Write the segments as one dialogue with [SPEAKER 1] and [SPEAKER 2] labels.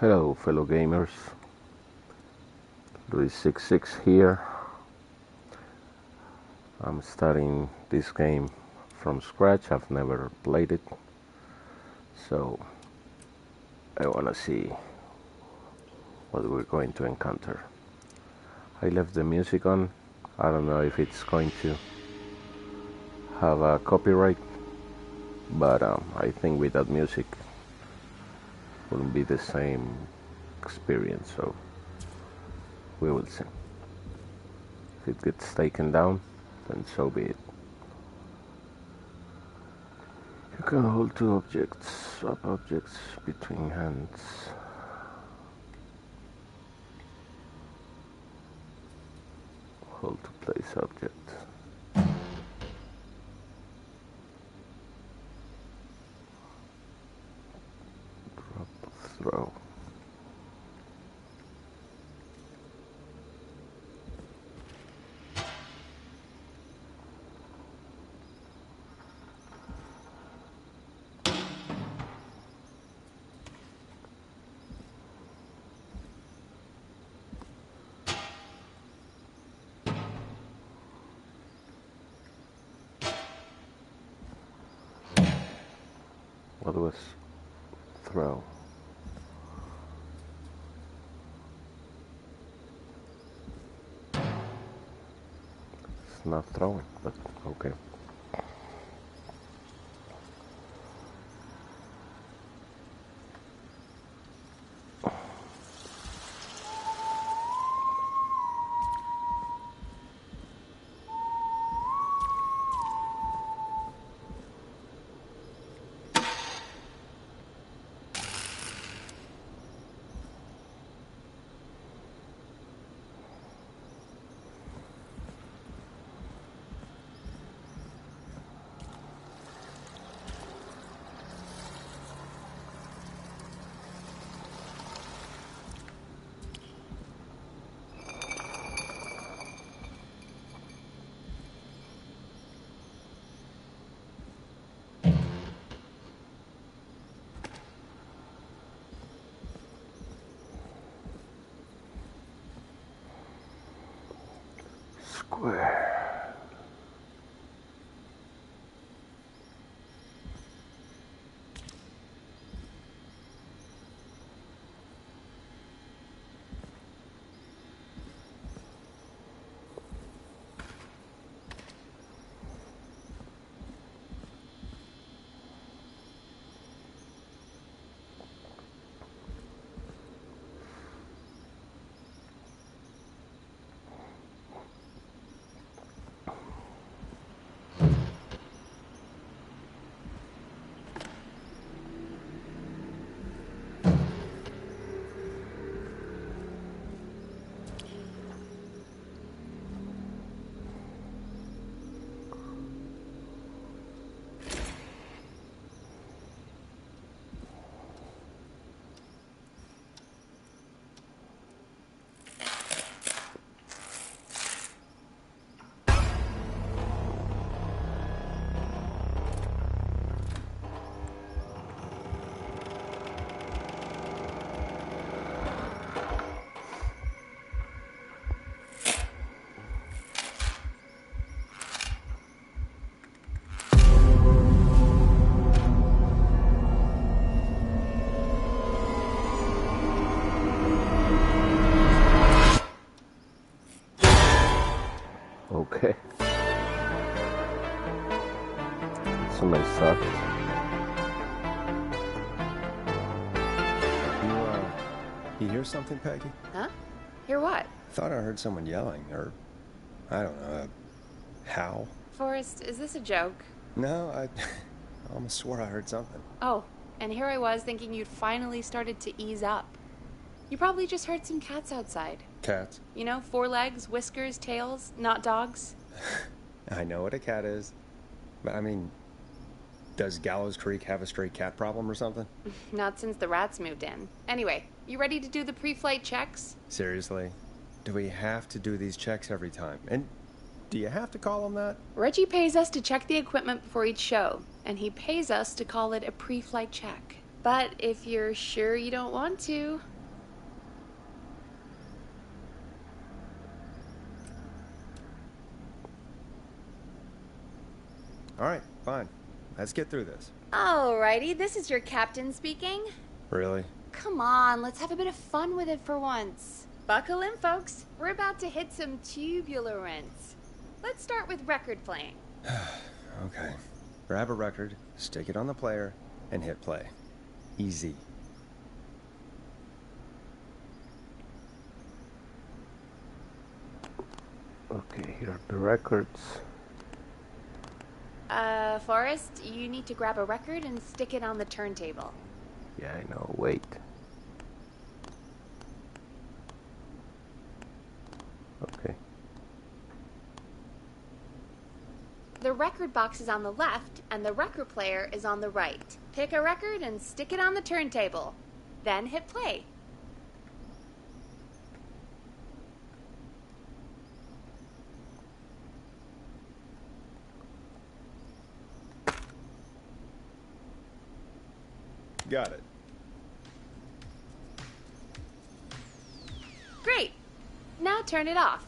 [SPEAKER 1] Hello fellow gamers, Louis66 here. I'm starting this game from scratch. I've never played it, so I wanna see what we're going to encounter. I left the music on. I don't know if it's going to have a copyright, but I think with that music wouldn't be the same experience, so we will see. If it gets taken down, then so be it. You can hold two objects, swap objects between hands. Hold to place object. Drop, throw. What was throw? It's not throwing, but okay. Square. Okay. Somebody sucked.
[SPEAKER 2] You hear something, Peggy?
[SPEAKER 3] Huh? Hear what?
[SPEAKER 2] Thought I heard someone yelling, or, I don't know, a howl.
[SPEAKER 3] Forrest, is this a joke?
[SPEAKER 2] No, I almost swore I heard something.
[SPEAKER 3] Oh, and here I was thinking you'd finally started to ease up. You probably just heard some cats outside.
[SPEAKER 2] Cats?
[SPEAKER 3] You know, 4 legs, whiskers, tails, not dogs.
[SPEAKER 2] I know what a cat is. But, I mean, does Gallows Creek have a stray cat problem or something?
[SPEAKER 3] Not since the rats moved in. Anyway, you ready to do the pre-flight checks?
[SPEAKER 2] Seriously? Do we have to do these checks every time? And do you have to call them that?
[SPEAKER 3] Reggie pays us to check the equipment before each show, and he pays us to call it a pre-flight check. But if you're sure you don't want to,
[SPEAKER 2] All right, fine. Let's get through this.
[SPEAKER 3] Alrighty, this is your captain speaking.
[SPEAKER 2] Really?
[SPEAKER 3] Come on, let's have a bit of fun with it for once. Buckle in, folks. We're about to hit some tubular rents. Let's start with record playing.
[SPEAKER 2] Okay. Grab a record, stick it on the player, and hit play. Easy.
[SPEAKER 1] Okay, here are the records.
[SPEAKER 3] Forrest, you need to grab a record and stick it on the turntable.
[SPEAKER 1] Yeah, I know. Wait. Okay.
[SPEAKER 3] The record box is on the left, and the record player is on the right. Pick a record and stick it on the turntable. Then hit play.
[SPEAKER 2] Got it.
[SPEAKER 3] Great. Now turn it off.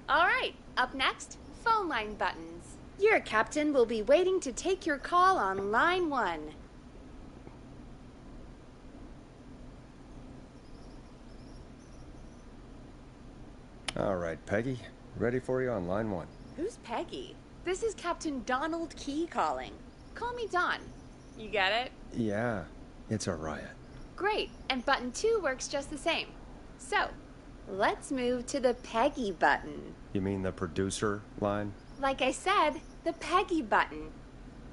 [SPEAKER 3] All right, up next, phone line buttons. Your captain will be waiting to take your call on line 1.
[SPEAKER 2] All right, Peggy. Ready for you on line 1.
[SPEAKER 3] Who's Peggy? This is Captain Donald Key calling. Call me Don. You get it?
[SPEAKER 2] Yeah, it's a riot.
[SPEAKER 3] Great, and button 2 works just the same. So, let's move to the Peggy button.
[SPEAKER 2] You mean the producer line?
[SPEAKER 3] Like I said, the Peggy button.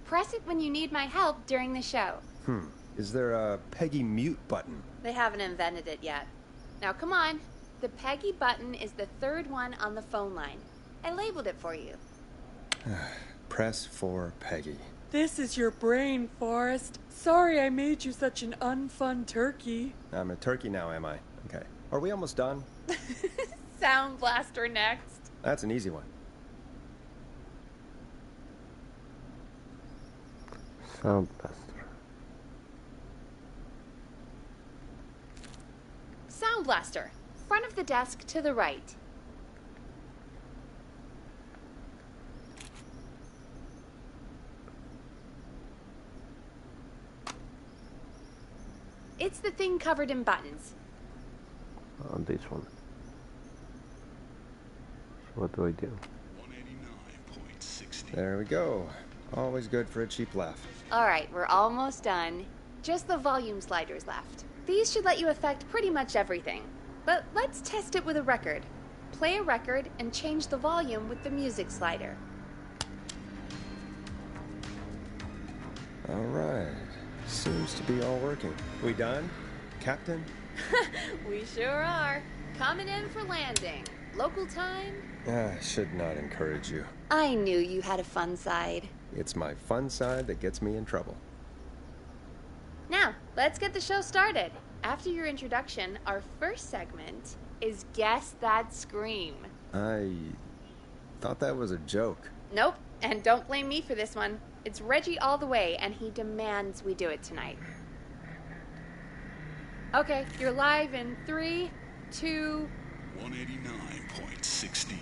[SPEAKER 3] Press it when you need my help during the show.
[SPEAKER 2] Is there a Peggy mute button?
[SPEAKER 3] They haven't invented it yet. Now come on. The Peggy button is the 3rd one on the phone line. I labeled it for you.
[SPEAKER 2] Press for Peggy.
[SPEAKER 4] This is your brain, Forrest. Sorry I made you such an unfun turkey.
[SPEAKER 2] I'm a turkey now, am I? Okay. Are we almost done?
[SPEAKER 3] Sound Blaster next.
[SPEAKER 2] That's an easy one.
[SPEAKER 1] Sound Blaster.
[SPEAKER 3] Sound Blaster. Front of the desk to the right. It's the thing covered in buttons.
[SPEAKER 1] On this one. So what do I do?
[SPEAKER 5] 189.60.
[SPEAKER 2] There we go. Always good for a cheap laugh.
[SPEAKER 3] Alright, we're almost done. Just the volume sliders left. These should let you affect pretty much everything. But let's test it with a record. Play a record and change the volume with the music slider.
[SPEAKER 2] All right. Seems to be all working. We done, Captain?
[SPEAKER 3] We sure are. Coming in for landing. Local time?
[SPEAKER 2] I should not encourage you.
[SPEAKER 3] I knew you had a fun side.
[SPEAKER 2] It's my fun side that gets me in trouble.
[SPEAKER 3] Now, let's get the show started. After your introduction, our first segment is Guess That Scream.
[SPEAKER 2] I thought that was a joke.
[SPEAKER 3] Nope, and don't blame me for this one. It's Reggie all the way, and he demands we do it tonight. Okay, you're live in 3, 2...
[SPEAKER 5] 189.16.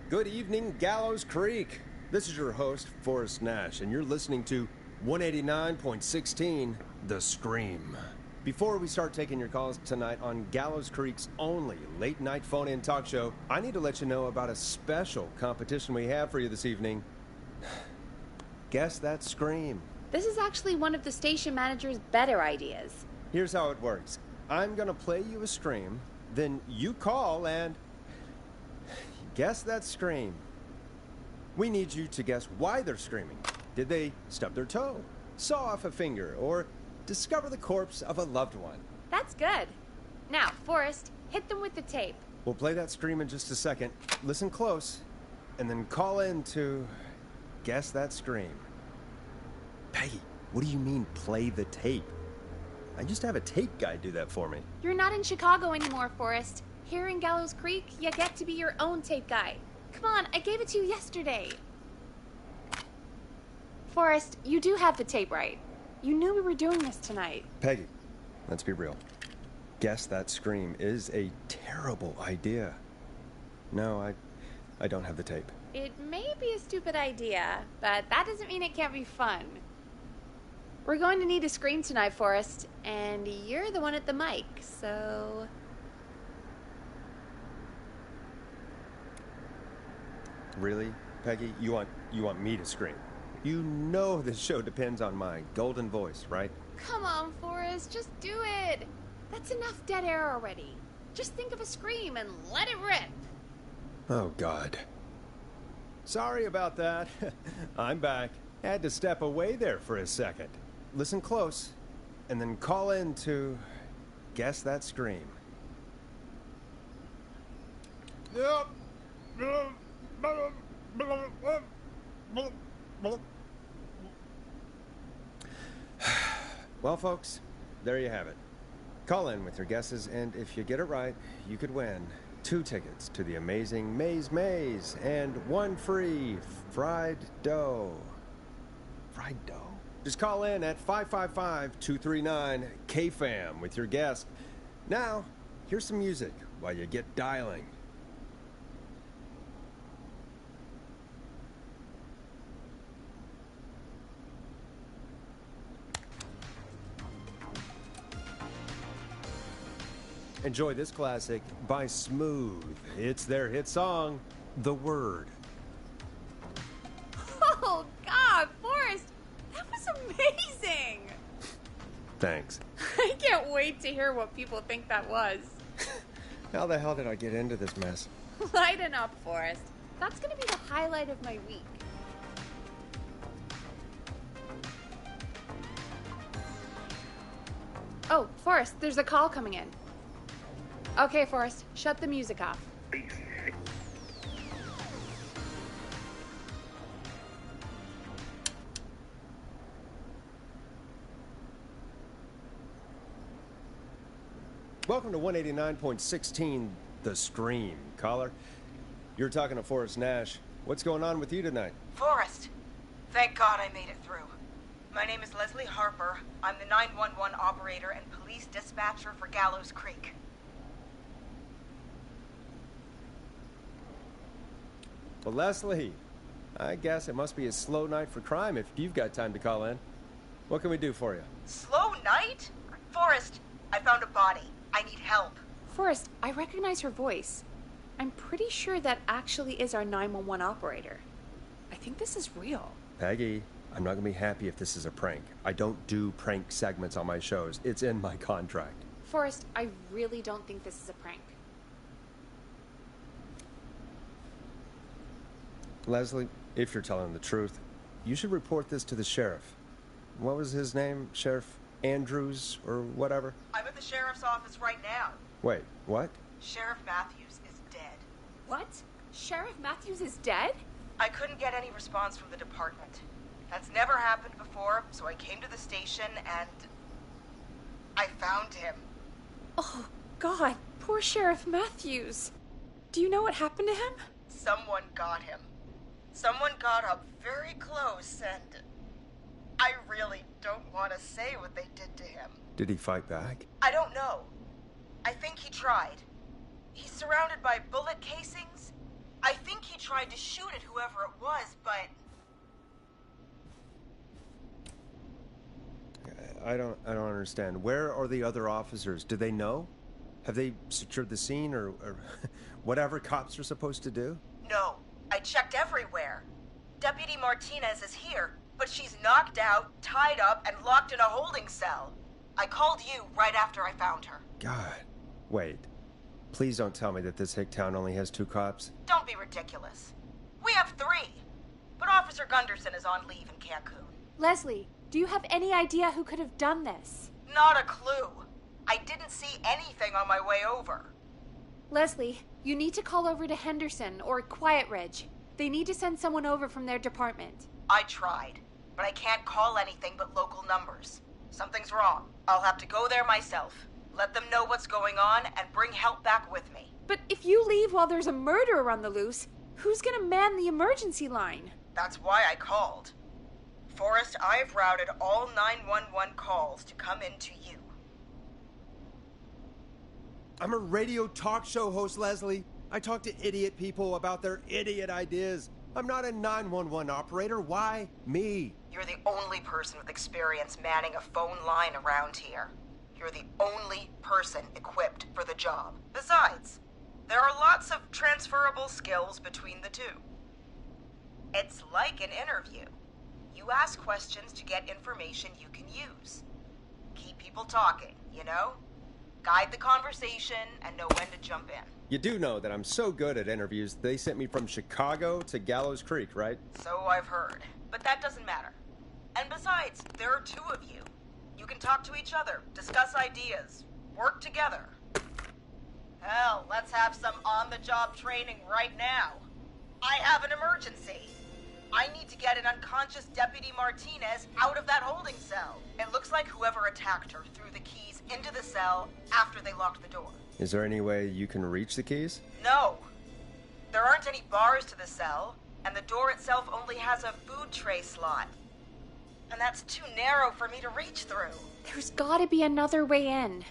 [SPEAKER 2] Good evening, Gallows Creek. This is your host, Forrest Nash, and you're listening to 189.16, The Scream. Before we start taking your calls tonight on Gallows Creek's only late-night phone-in talk show, I need to let you know about a special competition we have for you this evening. Guess That Scream.
[SPEAKER 3] This is actually one of the station manager's better ideas.
[SPEAKER 2] Here's how it works. I'm gonna play you a scream, then you call and guess that scream. We need you to guess why they're screaming. Did they stub their toe, saw off a finger, or discover the corpse of a loved one?
[SPEAKER 3] That's good. Now, Forrest, hit them with the tape.
[SPEAKER 2] We'll play that scream in just a second. Listen close, and then call in to guess that scream. Peggy, what do you mean play the tape? I used to have a tape guy do that for me.
[SPEAKER 3] You're not in Chicago anymore, Forrest. Here in Gallows Creek, you get to be your own tape guy. Come on, I gave it to you yesterday. Forrest, you do have the tape right. You knew we were doing this tonight.
[SPEAKER 2] Peggy, let's be real. Guess That Scream is a terrible idea. No, I don't have the tape.
[SPEAKER 3] It may be a stupid idea, but that doesn't mean it can't be fun. We're going to need a scream tonight, Forrest, and you're the one at the mic, so...
[SPEAKER 2] Really, Peggy? You want me to scream? You know this show depends on my golden voice, right?
[SPEAKER 3] Come on, Forrest, just do it. That's enough dead air already. Just think of a scream and let it rip.
[SPEAKER 2] Oh, God. Sorry about that. I'm back. Had to step away there for a second. Listen close, and then call in to Guess That Scream. Well, folks, there you have it. Call in with your guesses, and if you get it right, you could win 2 tickets to the amazing Maze and 1 free fried dough. Fried dough? Just call in at 555-239-KFAM with your guess. Now, here's some music while you get dialing. Enjoy this classic by Smooth. It's their hit song, The Word.
[SPEAKER 3] Oh, God, Forrest, that was amazing.
[SPEAKER 2] Thanks.
[SPEAKER 3] I can't wait to hear what people think that was.
[SPEAKER 2] How the hell did I get into this mess?
[SPEAKER 3] Lighten up, Forrest. That's going to be the highlight of my week. Oh, Forrest, there's a call coming in. Okay, Forrest, shut the music off.
[SPEAKER 2] Welcome to 189.16, The Scream. Caller, you're talking to Forrest Nash. What's going on with you tonight?
[SPEAKER 5] Forrest, thank God I made it through. My name is Leslie Harper. I'm the 911 operator and police dispatcher for Gallows Creek.
[SPEAKER 2] Well, Leslie, I guess it must be a slow night for crime if you've got time to call in. What can we do for you?
[SPEAKER 5] Slow night? Forrest, I found a body. I need help.
[SPEAKER 3] Forrest, I recognize her voice. I'm pretty sure that actually is our 911 operator. I think this is real.
[SPEAKER 2] Peggy, I'm not going to be happy if this is a prank. I don't do prank segments on my shows. It's in my contract.
[SPEAKER 3] Forrest, I really don't think this is a prank.
[SPEAKER 2] Leslie, if you're telling the truth, you should report this to the sheriff. What was his name? Sheriff Andrews or whatever?
[SPEAKER 5] I'm at the sheriff's office right now.
[SPEAKER 2] Wait, what?
[SPEAKER 5] Sheriff Matthews is dead.
[SPEAKER 3] What? Sheriff Matthews is dead?
[SPEAKER 5] I couldn't get any response from the department. That's never happened before, so I came to the station and I found him.
[SPEAKER 3] Oh, God, poor Sheriff Matthews. Do you know what happened to him?
[SPEAKER 5] Someone got him. Someone got up very close and I really don't want to say what they did to him.
[SPEAKER 2] Did he fight back?
[SPEAKER 5] I don't know. I think he tried. He's surrounded by bullet casings. I think he tried to shoot at whoever it was, but...
[SPEAKER 2] I don't understand. Where are the other officers? Do they know? Have they secured the scene or whatever cops are supposed to do?
[SPEAKER 5] No. I checked everywhere. Deputy Martinez is here, but she's knocked out, tied up, and locked in a holding cell. I called you right after I found her.
[SPEAKER 2] God. Wait. Please don't tell me that this hick town only has 2 cops.
[SPEAKER 5] Don't be ridiculous. We have 3. But Officer Gunderson is on leave in Cancun.
[SPEAKER 3] Leslie, do you have any idea who could have done this?
[SPEAKER 5] Not a clue. I didn't see anything on my way over.
[SPEAKER 3] Leslie, you need to call over to Henderson or Quiet Ridge. They need to send someone over from their department.
[SPEAKER 5] I tried, but I can't call anything but local numbers. Something's wrong. I'll have to go there myself. Let them know what's going on and bring help back with me.
[SPEAKER 3] But if you leave while there's a murderer on the loose, who's gonna man the emergency line?
[SPEAKER 5] That's why I called. Forrest, I've routed all 911 calls to come in to you.
[SPEAKER 2] I'm a radio talk show host, Leslie. I talk to idiot people about their idiot ideas. I'm not a 911 operator. Why me?
[SPEAKER 5] You're the only person with experience manning a phone line around here. You're the only person equipped for the job. Besides, there are lots of transferable skills between the two. It's like an interview. You ask questions to get information you can use. Keep people talking, you know? Guide the conversation and know when to jump in.
[SPEAKER 2] You do know that I'm so good at interviews, they sent me from Chicago to Gallows Creek, right?
[SPEAKER 5] So I've heard. But that doesn't matter. And besides, there are two of you. You can talk to each other, discuss ideas, work together. Hell, let's have some on-the-job training right now. I have an emergency. I need to get an unconscious Deputy Martinez out of that holding cell. It looks like whoever attacked her threw the keys into the cell after they locked the door.
[SPEAKER 2] Is there any way you can reach the keys?
[SPEAKER 5] No. There aren't any bars to the cell, and the door itself only has a food tray slot. And that's too narrow for me to reach through.
[SPEAKER 3] There's gotta be another way in.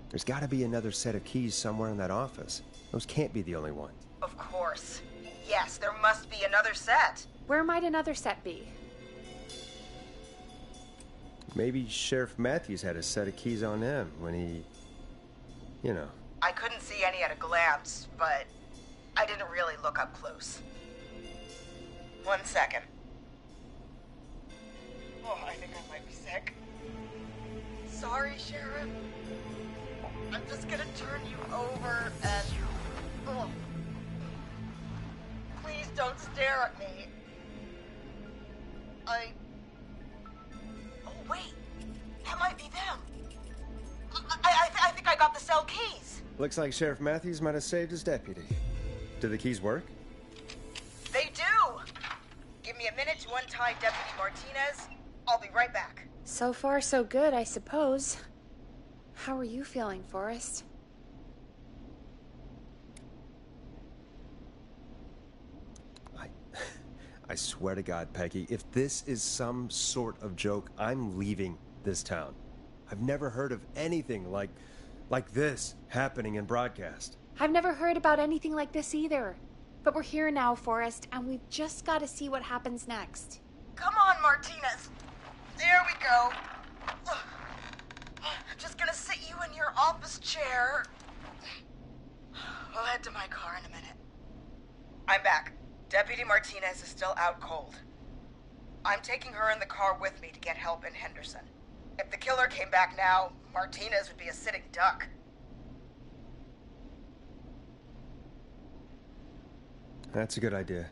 [SPEAKER 2] There's gotta be another set of keys somewhere in that office. Those can't be the only ones.
[SPEAKER 5] Of course. Yes, there must be another set.
[SPEAKER 3] Where might another set be?
[SPEAKER 2] Maybe Sheriff Matthews had a set of keys on him when he... you know.
[SPEAKER 5] I couldn't see any at a glance, but I didn't really look up close. 1 second. Oh, I think I might be sick. Sorry, Sheriff. I'm just gonna turn you over and... Oh. Please don't stare at me. Oh, wait. That might be them. I think I got the cell keys.
[SPEAKER 2] Looks like Sheriff Matthews might have saved his deputy. Do the keys work?
[SPEAKER 5] They do! Give me a minute to untie Deputy Martinez. I'll be right back.
[SPEAKER 3] So far, so good, I suppose. How are you feeling, Forrest?
[SPEAKER 2] I swear to God, Peggy, if this is some sort of joke, I'm leaving this town. I've never heard of anything like this happening in broadcast.
[SPEAKER 3] I've never heard about anything like this either. But we're here now, Forrest, and we've just got to see what happens next.
[SPEAKER 5] Come on, Martinez. There we go. I'm just gonna sit you in your office chair. We'll head to my car in a minute. I'm back. Deputy Martinez is still out cold. I'm taking her in the car with me to get help in Henderson. If the killer came back now, Martinez would be a sitting duck.
[SPEAKER 2] That's a good idea.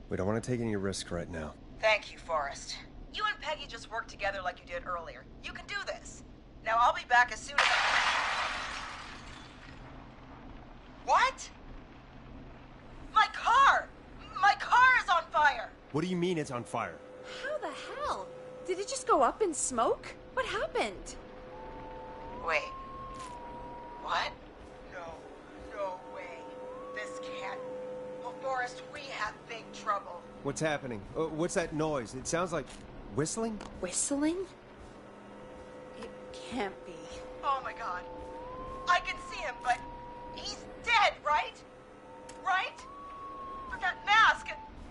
[SPEAKER 2] We don't want to take any risk right now.
[SPEAKER 5] Thank you, Forrest. You and Peggy just worked together like you did earlier. You can do this. Now I'll be back as soon as What? My car! My car is on fire!
[SPEAKER 2] What do you mean it's on fire?
[SPEAKER 3] How the hell? Did it just go up in smoke? What happened?
[SPEAKER 5] Wait. What? No way. This can't. Well, Forrest, we have big trouble.
[SPEAKER 2] What's happening? What's that noise? It sounds like whistling?
[SPEAKER 3] Whistling? It can't be.
[SPEAKER 5] Oh my God. I can see him, but he's dead, right? Right? But that mask,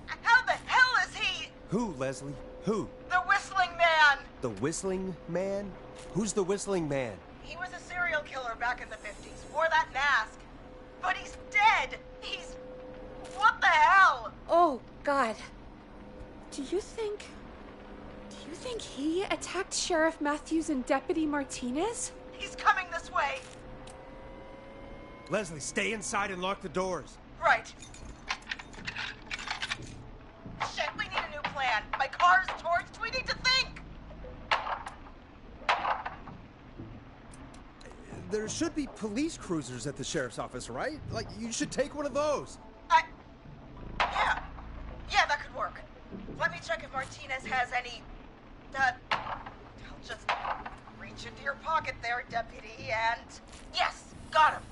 [SPEAKER 5] how the hell is he?
[SPEAKER 2] Who, Leslie? Who?
[SPEAKER 5] The Whistling Man!
[SPEAKER 2] The Whistling Man? Who's the Whistling Man?
[SPEAKER 5] He was a serial killer back in the 50s, wore that mask. But he's dead! He's... What the hell?
[SPEAKER 3] Oh, God. Do you think he attacked Sheriff Matthews and Deputy Martinez?
[SPEAKER 5] He's coming this way.
[SPEAKER 2] Leslie, stay inside and lock the doors.
[SPEAKER 5] Right. Shit, we need a new plan. My car's torched. We need to think.
[SPEAKER 2] There should be police cruisers at the sheriff's office, right? Like, you should take one of those.
[SPEAKER 5] Yeah, that could work. Let me check if Martinez has any... I'll just reach into your pocket there, Deputy, and... Yes, got him.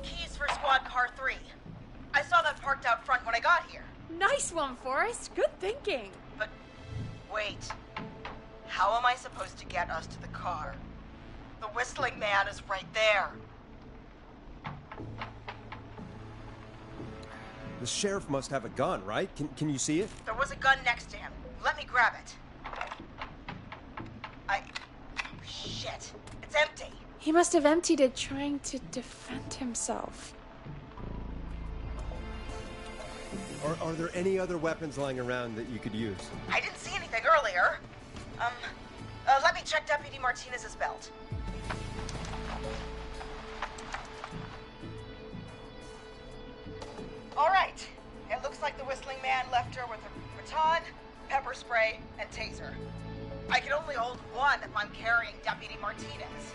[SPEAKER 5] Keys for Squad Car 3. I saw that parked out front when I got here.
[SPEAKER 3] Nice one, Forrest. Good thinking.
[SPEAKER 5] But, wait. How am I supposed to get us to the car? The Whistling Man is right there.
[SPEAKER 2] The sheriff must have a gun, right? Can you see it?
[SPEAKER 5] There was a gun next to him. Let me grab it. Shit. It's empty.
[SPEAKER 3] He must have emptied it trying to defend himself.
[SPEAKER 2] Are there any other weapons lying around that you could use?
[SPEAKER 5] I didn't see anything earlier. Let me check Deputy Martinez's belt. All right. It looks like the Whistling Man left her with a baton, pepper spray, and taser. I can only hold one if I'm carrying Deputy Martinez.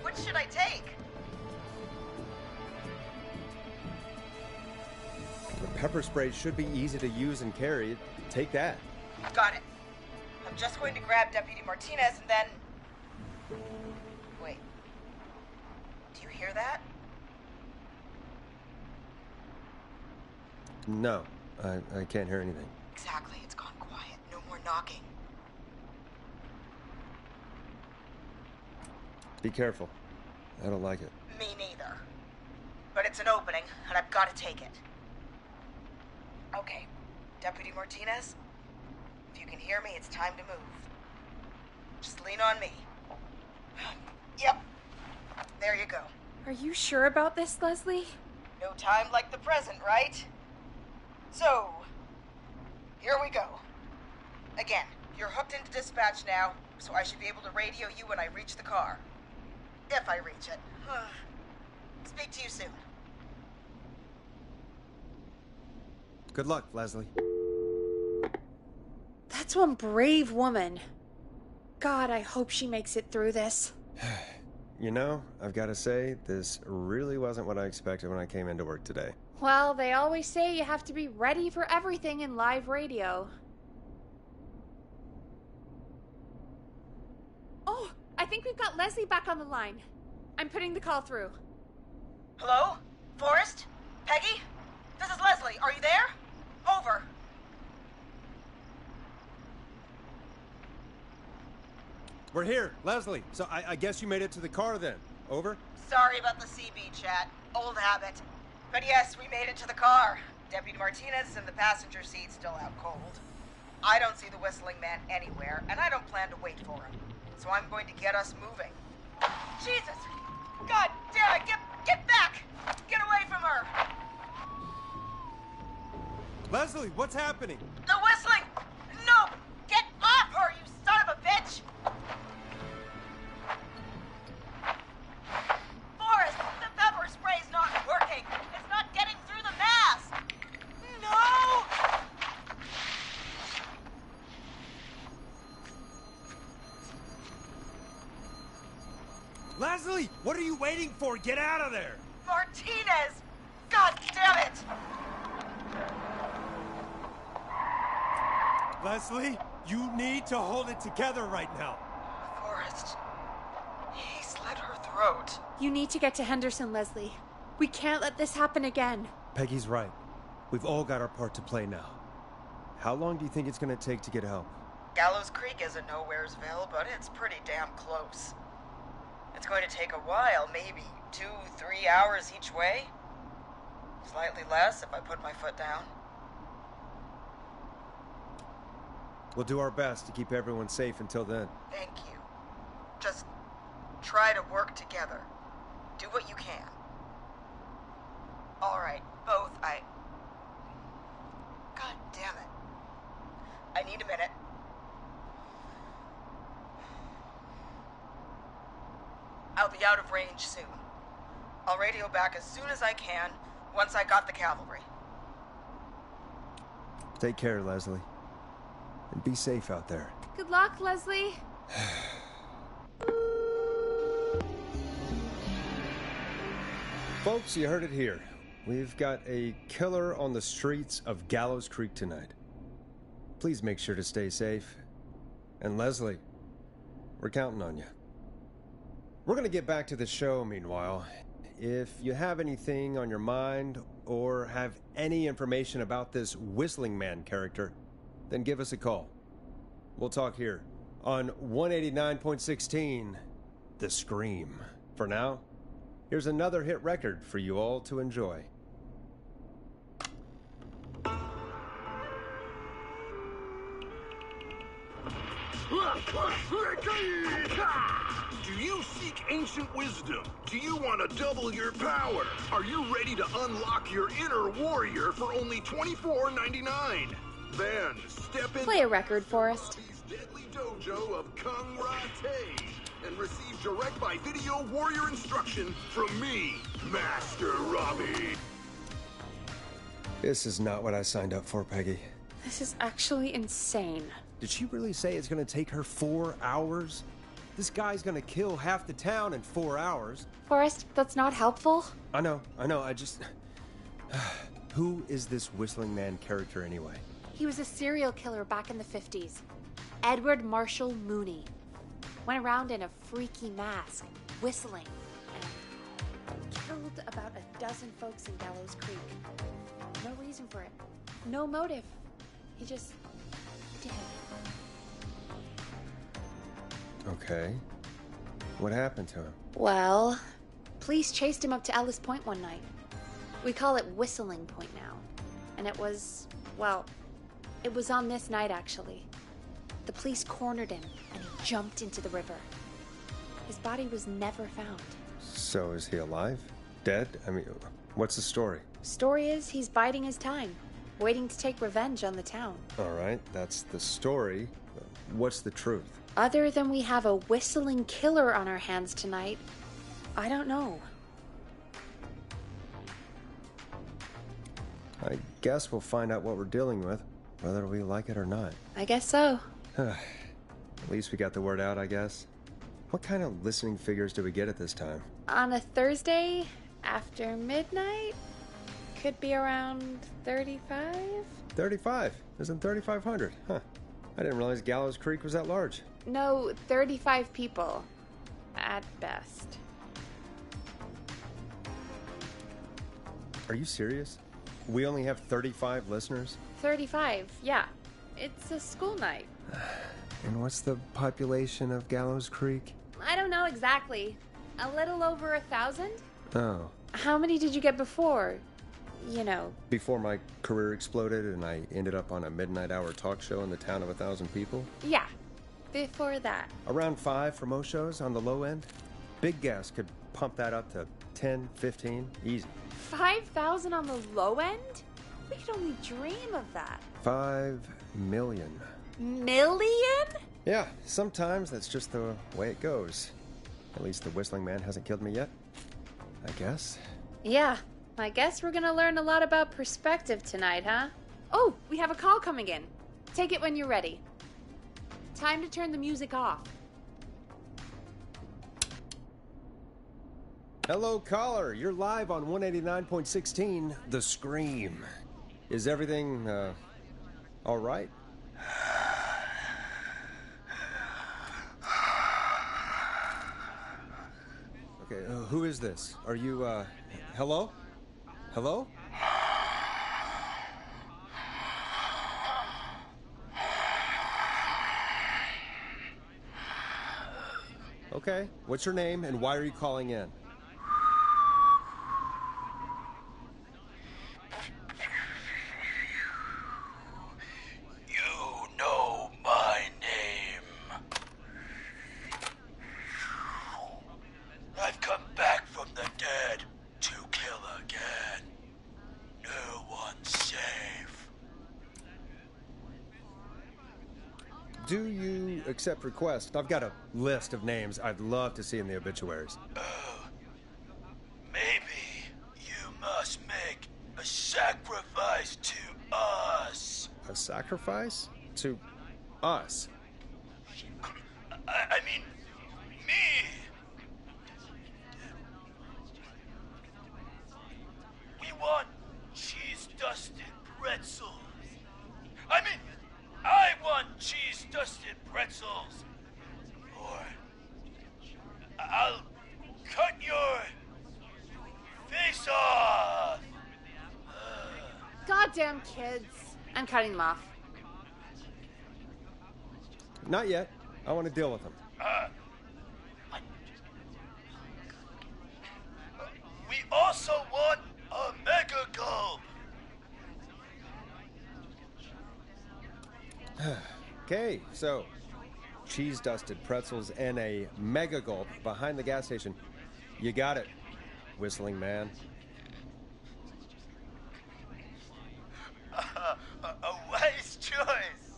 [SPEAKER 5] Which should I take?
[SPEAKER 2] The pepper spray should be easy to use and carry. Take that.
[SPEAKER 5] Got it. I'm just going to grab Deputy Martinez and then... Wait. Do you hear that?
[SPEAKER 2] No, I can't hear anything.
[SPEAKER 5] Exactly. It's gone quiet. No more knocking.
[SPEAKER 2] Be careful. I don't like it.
[SPEAKER 5] Me neither. But it's an opening, and I've got to take it. Okay. Deputy Martinez, if you can hear me, it's time to move. Just lean on me. Yep. There you go.
[SPEAKER 3] Are you sure about this, Leslie?
[SPEAKER 5] No time like the present, right? So, here we go. Again, you're hooked into dispatch now, so I should be able to radio you when I reach the car. If I reach it. Speak to you soon.
[SPEAKER 2] Good luck, Leslie.
[SPEAKER 3] That's one brave woman. God, I hope she makes it through this.
[SPEAKER 2] You know, I've got to say, this really wasn't what I expected when I came into work today.
[SPEAKER 3] Well, they always say you have to be ready for everything in live radio. Oh, I think we've got Leslie back on the line. I'm putting the call through.
[SPEAKER 5] Hello? Forrest? Peggy? This is Leslie. Are you there? Over.
[SPEAKER 2] We're here, Leslie. So I guess you made it to the car then. Over?
[SPEAKER 5] Sorry about the CB chat. Old habit. But yes, we made it to the car. Deputy Martinez is in the passenger seat, still out cold. I don't see the Whistling Man anywhere, and I don't plan to wait for him. So I'm going to get us moving. Jesus! God damn it! Get back! Get away from her!
[SPEAKER 2] Leslie, what's happening?
[SPEAKER 5] The whistling! No! Get off her, you son of a bitch! Forrest, the pepper spray's not working. It's not getting through the mask. No!
[SPEAKER 2] Leslie, what are you waiting for? Get out of there!
[SPEAKER 5] Martinez! God damn it!
[SPEAKER 2] Leslie, you need to hold it together right now.
[SPEAKER 5] Forrest, he slit her throat.
[SPEAKER 3] You need to get to Henderson, Leslie. We can't let this happen again.
[SPEAKER 2] Peggy's right. We've all got our part to play now. How long do you think it's going to take to get help?
[SPEAKER 5] Gallows Creek isn't Nowheresville, but it's pretty damn close. It's going to take a while, maybe 2-3 hours each way. Slightly less if I put my foot down.
[SPEAKER 2] We'll do our best to keep everyone safe until then.
[SPEAKER 5] Thank you. Just try to work together. Do what you can. All right, both. God damn it. I need a minute. I'll be out of range soon. I'll radio back as soon as I can, once I got the cavalry.
[SPEAKER 2] Take care, Leslie. And be safe out there.
[SPEAKER 3] Good luck, Leslie.
[SPEAKER 2] Folks, you heard it here. We've got a killer on the streets of Gallows Creek tonight. Please make sure to stay safe. And Leslie, we're counting on you. We're going to get back to the show meanwhile. If you have anything on your mind or have any information about this Whistling Man character, then give us a call. We'll talk here on 189.16 the Scream. For now, here's another hit record for you all to enjoy.
[SPEAKER 6] Do you seek ancient wisdom? Do you want to double your power? Are you ready to unlock your inner warrior for only $24.99? Then step in.
[SPEAKER 3] Play a record, Forrest.
[SPEAKER 6] Robbie's deadly dojo of Kung Rate and receive direct by video warrior instruction from me, Master Robbie.
[SPEAKER 2] This is not what I signed up for, Peggy.
[SPEAKER 3] This is actually insane.
[SPEAKER 2] Did she really say it's gonna take her 4 hours? This guy's gonna kill half the town in 4 hours.
[SPEAKER 3] Forrest, that's not helpful.
[SPEAKER 2] I know, I just... Who is this Whistling Man character anyway?
[SPEAKER 3] He was a serial killer back in the 50s. Edward Marshall Mooney. Went around in a freaky mask, whistling, and killed about a dozen folks in Gallows Creek. No reason for it. No motive. He just did.
[SPEAKER 2] Okay. What happened to him?
[SPEAKER 3] Well, police chased him up to Ellis Point one night. We call it Whistling Point now. And it was, well, it was on this night actually. The police cornered him and he jumped into the river. His body was never found.
[SPEAKER 2] So is he alive? Dead? I mean, what's the story?
[SPEAKER 3] Story is he's biding his time, waiting to take revenge on the town.
[SPEAKER 2] All right, that's the story. What's the truth?
[SPEAKER 3] Other than we have a whistling killer on our hands tonight, I don't know.
[SPEAKER 2] I guess we'll find out what we're dealing with, whether we like it or not.
[SPEAKER 3] I guess so.
[SPEAKER 2] At least we got the word out, I guess. What kind of listening figures do we get at this time?
[SPEAKER 3] On a Thursday after midnight, could be around 35?
[SPEAKER 2] 35? Isn't 3,500? Huh. I didn't realize Gallows Creek was that large.
[SPEAKER 3] No, 35 people. At best.
[SPEAKER 2] Are you serious? We only have 35 listeners?
[SPEAKER 3] 35, yeah. It's a school night.
[SPEAKER 2] And what's the population of Gallows Creek?
[SPEAKER 3] I don't know exactly. A little over 1,000?
[SPEAKER 2] Oh.
[SPEAKER 3] How many did you get before? You know.
[SPEAKER 2] Before my career exploded and I ended up on a midnight hour talk show in the town of 1,000 people?
[SPEAKER 3] Yeah. Before that.
[SPEAKER 2] Around 5 for most shows on the low end. Big gas could pump that up to 10, 15, easy.
[SPEAKER 3] 5,000 on the low end? We could only dream of that.
[SPEAKER 2] 5 million.
[SPEAKER 3] Million?
[SPEAKER 2] Yeah, sometimes that's just the way it goes. At least the Whistling Man hasn't killed me yet, I guess.
[SPEAKER 3] Yeah, I guess we're gonna learn a lot about perspective tonight, huh? Oh, we have a call coming in. Take it when you're ready. Time to turn the music off.
[SPEAKER 2] Hello, caller. You're live on 189.16, The Scream. Is everything, all right? Okay, who is this? Are you, hello? Hello? Okay, what's your name and why are you calling in?
[SPEAKER 6] You know my name. I've come back from the dead to kill again. No one's safe.
[SPEAKER 2] Do you accept requests? I've got a list of names I'd love to see in the obituaries.
[SPEAKER 6] Maybe you must make a sacrifice to us.
[SPEAKER 2] A sacrifice? To us?
[SPEAKER 6] I mean, me. We want cheese-dusted pretzels. I mean, I want cheese-dusted pretzels. Or I'll cut your face off.
[SPEAKER 3] Goddamn kids. I'm cutting them off.
[SPEAKER 2] Not yet. I want to deal with them. Okay, so cheese-dusted pretzels and a mega gulp behind the gas station. You got it, whistling man.
[SPEAKER 7] A wise choice.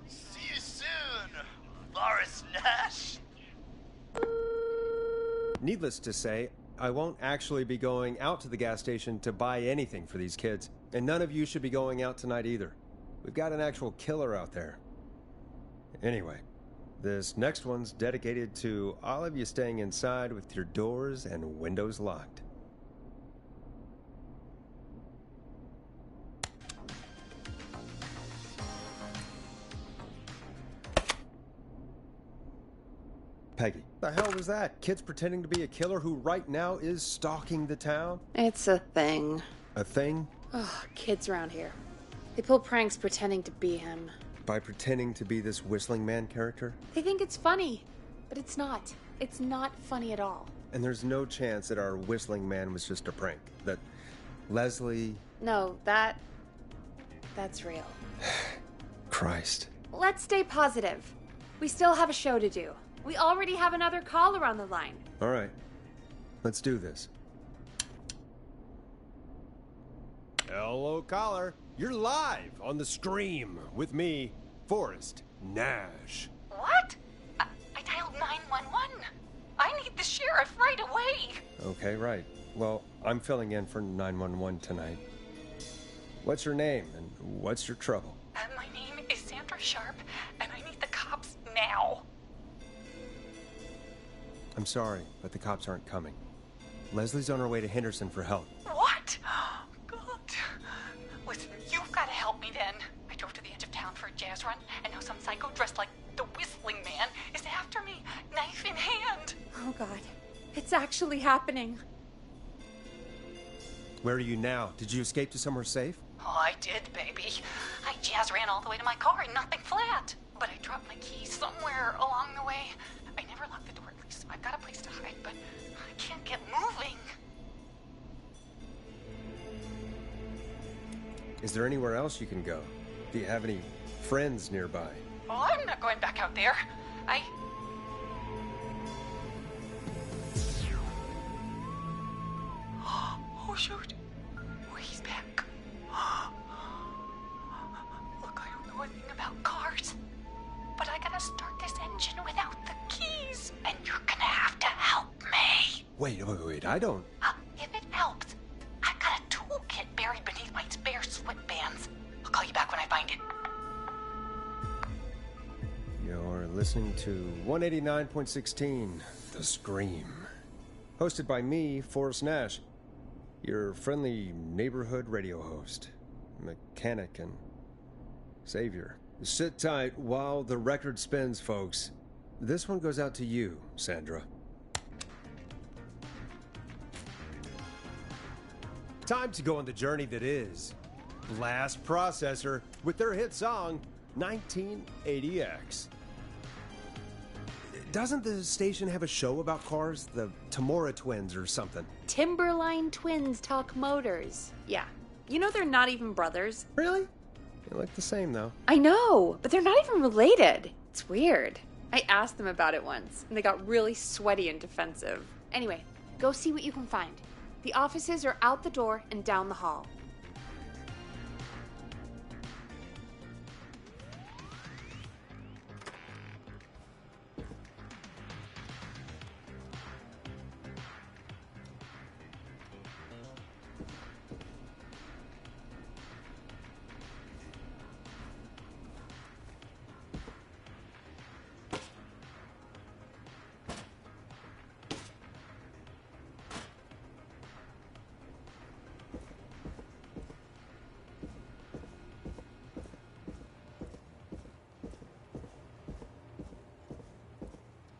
[SPEAKER 7] See you soon, Boris Nash.
[SPEAKER 2] Needless to say, I won't actually be going out to the gas station to buy anything for these kids. And none of you should be going out tonight either. We've got an actual killer out there. Anyway, this next one's dedicated to all of you staying inside with your doors and windows locked. Peggy, the hell was that? Kids pretending to be a killer who right now is stalking the town?
[SPEAKER 3] It's a thing.
[SPEAKER 2] A thing?
[SPEAKER 3] Oh, kids around here. They pull pranks pretending to be him.
[SPEAKER 2] By pretending to be this whistling man character?
[SPEAKER 3] They think it's funny, but it's not. It's not funny at all.
[SPEAKER 2] And there's no chance that our whistling man was just a prank. That Leslie...
[SPEAKER 3] No, that's real.
[SPEAKER 2] Christ.
[SPEAKER 3] Let's stay positive. We still have a show to do. We already have another caller on the line.
[SPEAKER 2] All right. Let's do this. Hello, caller. You're live on the Scream with me, Forrest Nash.
[SPEAKER 5] What? I dialed 911. I need the sheriff right away.
[SPEAKER 2] Okay, right. Well, I'm filling in for 911 tonight. What's your name and what's your trouble?
[SPEAKER 5] My name is Sandra Sharp, and I need the cops now.
[SPEAKER 2] I'm sorry, but the cops aren't coming. Leslie's on her way to Henderson for help.
[SPEAKER 5] What? God. Listen, you've got to help me then. I drove to the edge of town for a jazz run, and now some psycho dressed like the Whistling Man is after me, knife in hand.
[SPEAKER 3] Oh, God. It's actually happening.
[SPEAKER 2] Where are you now? Did you escape to somewhere safe?
[SPEAKER 5] Oh, I did, baby. I jazz ran all the way to my car and nothing flat. But I dropped my keys somewhere along the way. I never locked the door, at least. I've got a place to hide, but I can't get moving.
[SPEAKER 2] Is there anywhere else you can go? Do you have any friends nearby?
[SPEAKER 5] Oh, I'm not going back out there. Oh, shoot. Oh, he's back. Look, I don't know anything about cars, but I gotta start this engine without the keys, and you're gonna have to help me.
[SPEAKER 2] Wait, I don't...
[SPEAKER 5] If it helps, I've got a toolkit buried beneath my spare sweatbands. I'll call you back when I find it.
[SPEAKER 2] You're listening to 189.16, The Scream. Hosted by me, Forrest Nash, your friendly neighborhood radio host, mechanic and savior. Sit tight while the record spins, folks. This one goes out to you, Sandra. Time to go on the journey that is Blast Processor with their hit song, 1980X. Doesn't the station have a show about cars? The Tamora twins or something?
[SPEAKER 3] Timberline twins talk motors. Yeah. You know they're not even brothers.
[SPEAKER 2] Really? They look the same, though.
[SPEAKER 3] I know, but they're not even related. It's weird. I asked them about it once, and they got really sweaty and defensive. Anyway, go see what you can find. The offices are out the door and down the hall.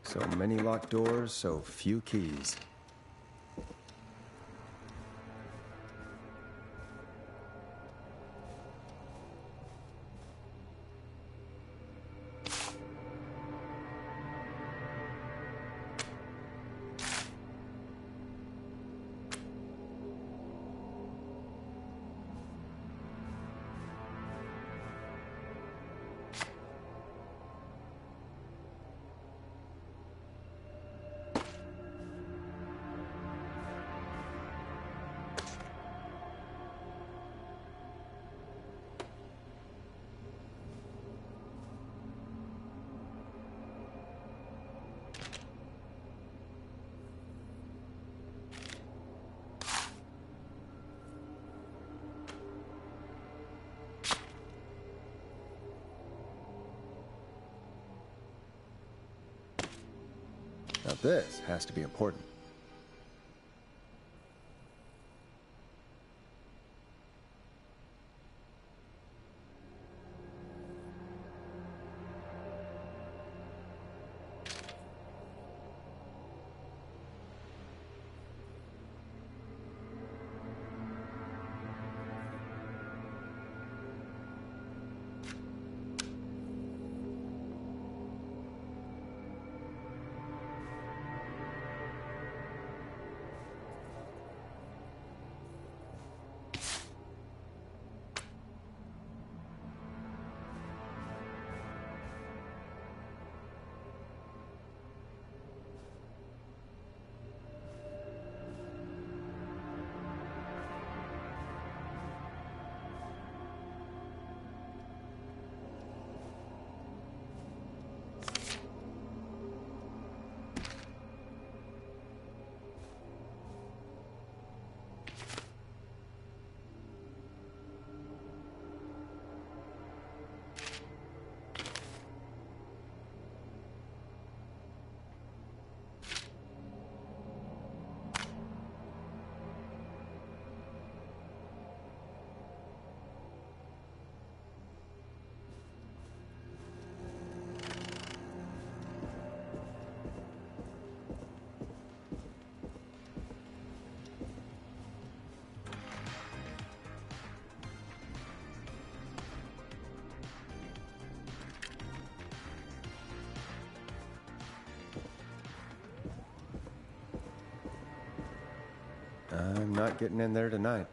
[SPEAKER 2] So many locked doors, so few keys. This has to be important. I'm not getting in there tonight.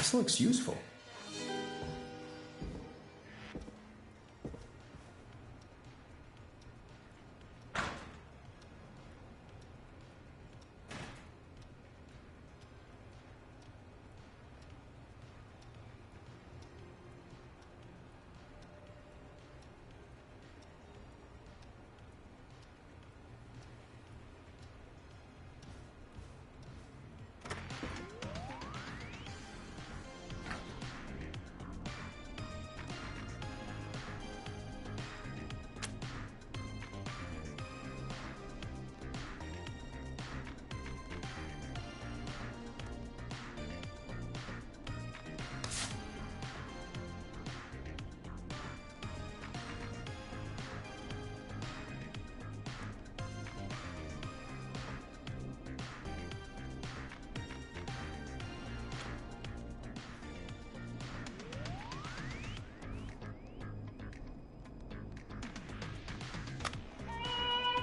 [SPEAKER 2] This looks useful.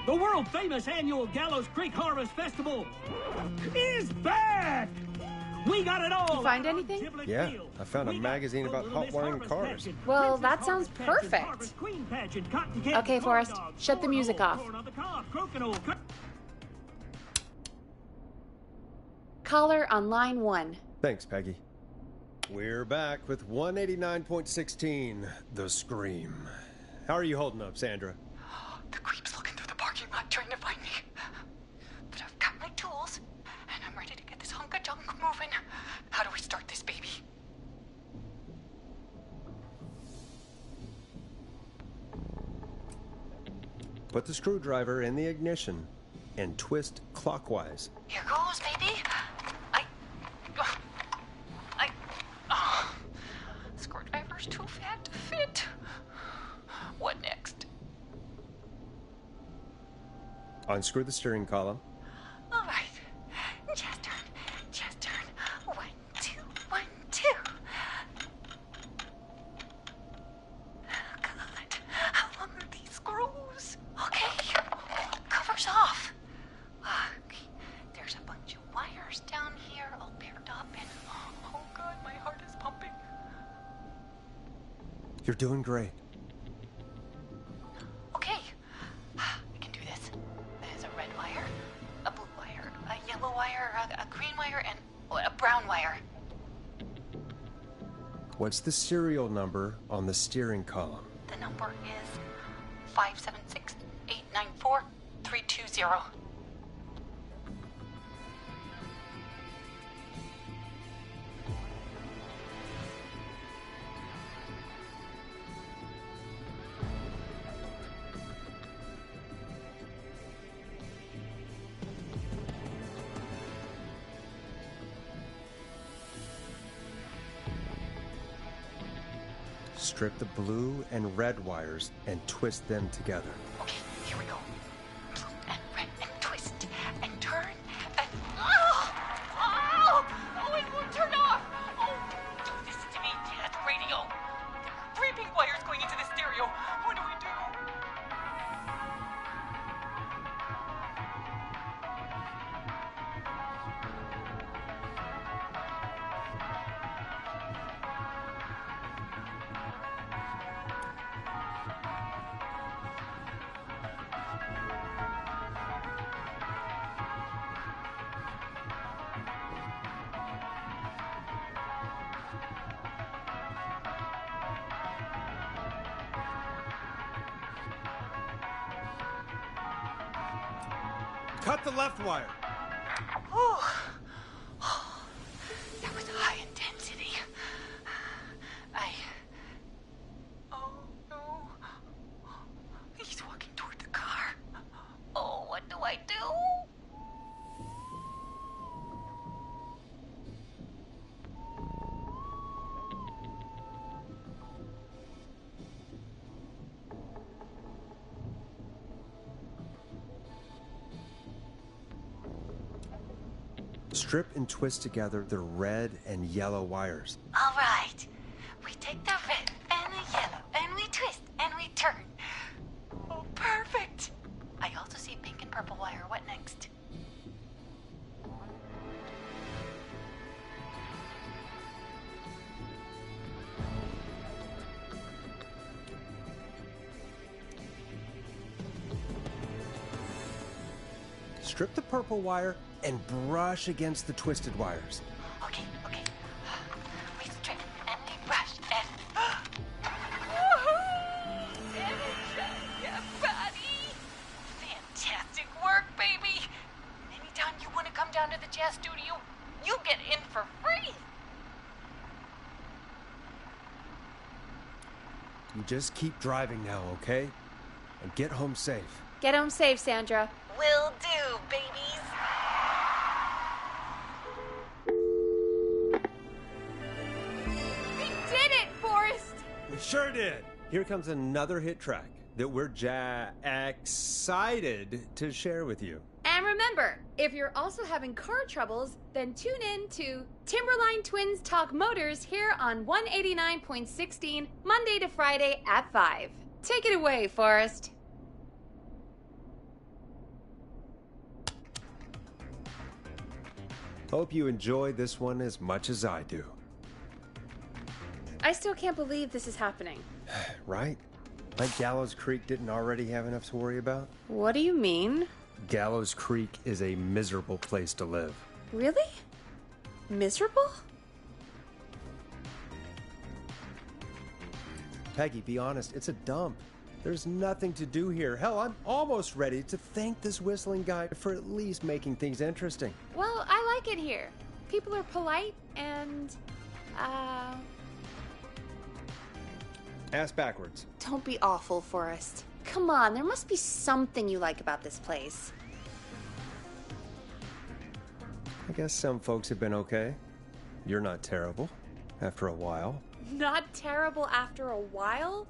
[SPEAKER 8] The world-famous annual Gallows Creek Harvest Festival is back! We got it all!
[SPEAKER 3] You find anything?
[SPEAKER 2] Yeah, I found a magazine about hot wiring cars.
[SPEAKER 3] Well, that sounds perfect. Okay, Forrest, shut the music off. Caller on line 1.
[SPEAKER 2] Thanks, Peggy. We're back with 189.16, The Scream. How are you holding up, Sandra?
[SPEAKER 9] The creep's looking through the parking lot trying to find me. But I've got my tools, and I'm ready to get this hunk of junk moving. How do we start this baby?
[SPEAKER 2] Put the screwdriver in the ignition and twist clockwise.
[SPEAKER 9] Here goes, baby. Screwdriver's too fat to fit. What next?
[SPEAKER 2] Unscrew the steering column.
[SPEAKER 9] All right. Just turn. Just turn. 1, 2, 1, 2. God, how long are these screws? Okay. Cover's off. Okay. There's a bunch of wires down here all paired up and oh God, my heart is pumping.
[SPEAKER 2] You're doing great.
[SPEAKER 9] Okay. I can do this. There's a red wire, a blue wire, a yellow wire, a green wire, and a brown wire.
[SPEAKER 2] What's the serial number on the steering column?
[SPEAKER 9] The number is 576-894-320.
[SPEAKER 2] Strip the blue and red wires and twist them together.
[SPEAKER 9] Okay, here we go. Blue and red and twist and turn and oh, it won't turn off. Oh, don't listen to me. That's radio. There are 3 pink wires going into the stereo. What do we do?
[SPEAKER 2] Cut the left wire.
[SPEAKER 9] That was high intensity. Oh no. He's walking toward the car. Oh, what do I do?
[SPEAKER 2] Strip and twist together the red and yellow wires.
[SPEAKER 9] All right. We take the red and the yellow and we twist and we turn. Oh, perfect. I also see pink and purple wire. What next?
[SPEAKER 2] strip the purple wire and brush against the twisted wires.
[SPEAKER 9] Okay. We strip and we brush and... Yeah, buddy! Fantastic work, baby! Anytime you want to come down to the jazz studio, you get in for free!
[SPEAKER 2] You just keep driving now, okay? And get home safe.
[SPEAKER 3] Get home safe, Sandra.
[SPEAKER 9] Will do, babies!
[SPEAKER 3] We did it, Forrest!
[SPEAKER 2] We sure did. Here comes another hit track that we're excited to share with you.
[SPEAKER 3] And remember, if you're also having car troubles, then tune in to Timberline Twins Talk Motors here on 189.16, Monday to Friday at 5. Take it away, Forrest.
[SPEAKER 2] Hope you enjoy this one as much as I do.
[SPEAKER 3] I still can't believe this is happening.
[SPEAKER 2] Right? Like Gallows Creek didn't already have enough to worry about?
[SPEAKER 3] What do you mean?
[SPEAKER 2] Gallows Creek is a miserable place to live.
[SPEAKER 3] Really? Miserable?
[SPEAKER 2] Peggy, be honest, it's a dump. There's nothing to do here. Hell, I'm almost ready to thank this whistling guy for at least making things interesting.
[SPEAKER 3] Well, I like it here. People are polite and,
[SPEAKER 2] Ass backwards.
[SPEAKER 3] Don't be awful, Forrest. Come on, there must be something you like about this place.
[SPEAKER 2] I guess some folks have been okay. You're not terrible, after a while.
[SPEAKER 3] Not terrible after a while?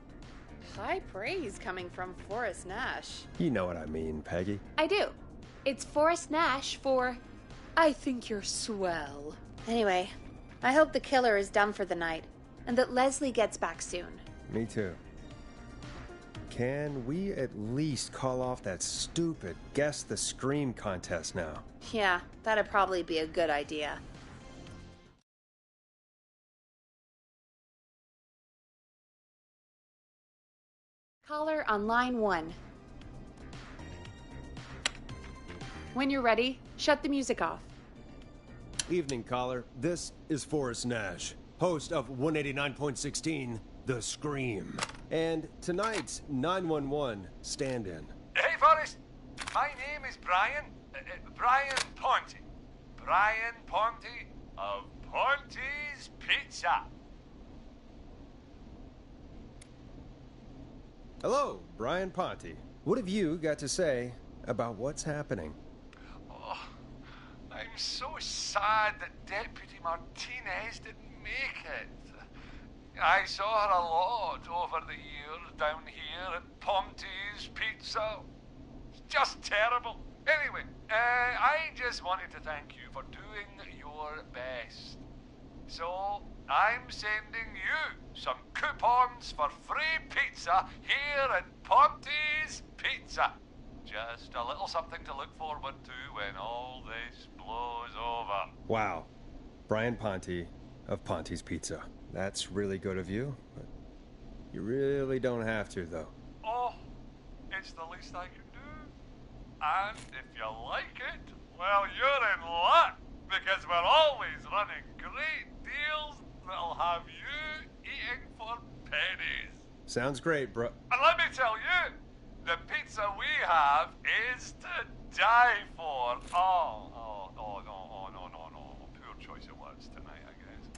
[SPEAKER 3] High praise coming from Forrest Nash.
[SPEAKER 2] You know what I mean, Peggy.
[SPEAKER 3] I do. It's Forrest Nash for I think you're swell. Anyway, I hope the killer is done for the night and that Leslie gets back soon.
[SPEAKER 2] Me too. Can we at least call off that stupid Guess the Scream contest now?
[SPEAKER 3] Yeah, that'd probably be a good idea. Caller on line 1. When you're ready, shut the music off.
[SPEAKER 2] Evening, caller. This is Forrest Nash, host of 189.16, The Scream. And tonight's 911 stand-in.
[SPEAKER 10] Hey, Forrest. My name is Brian. Brian Ponte. Brian Ponte of Ponte's Pizza.
[SPEAKER 2] Hello, Brian Ponte. What have you got to say about what's happening?
[SPEAKER 10] Oh, I'm so sad that Deputy Martinez didn't make it. I saw her a lot over the years down here at Ponte's Pizza. It's just terrible. Anyway, I just wanted to thank you for doing your best. So, I'm sending you some coupons for free pizza here at Ponte's Pizza. Just a little something to look forward to when all this blows over.
[SPEAKER 2] Wow. Brian Ponte of Ponte's Pizza. That's really good of you, but you really don't have to, though.
[SPEAKER 10] Oh, it's the least I can do. And if you like it, well, you're in luck, because we're always running great deals that'll have you eating for pennies.
[SPEAKER 2] Sounds great, bro.
[SPEAKER 10] And let me tell you, the pizza we have is to die for. No. Poor choice of words tonight, I guess.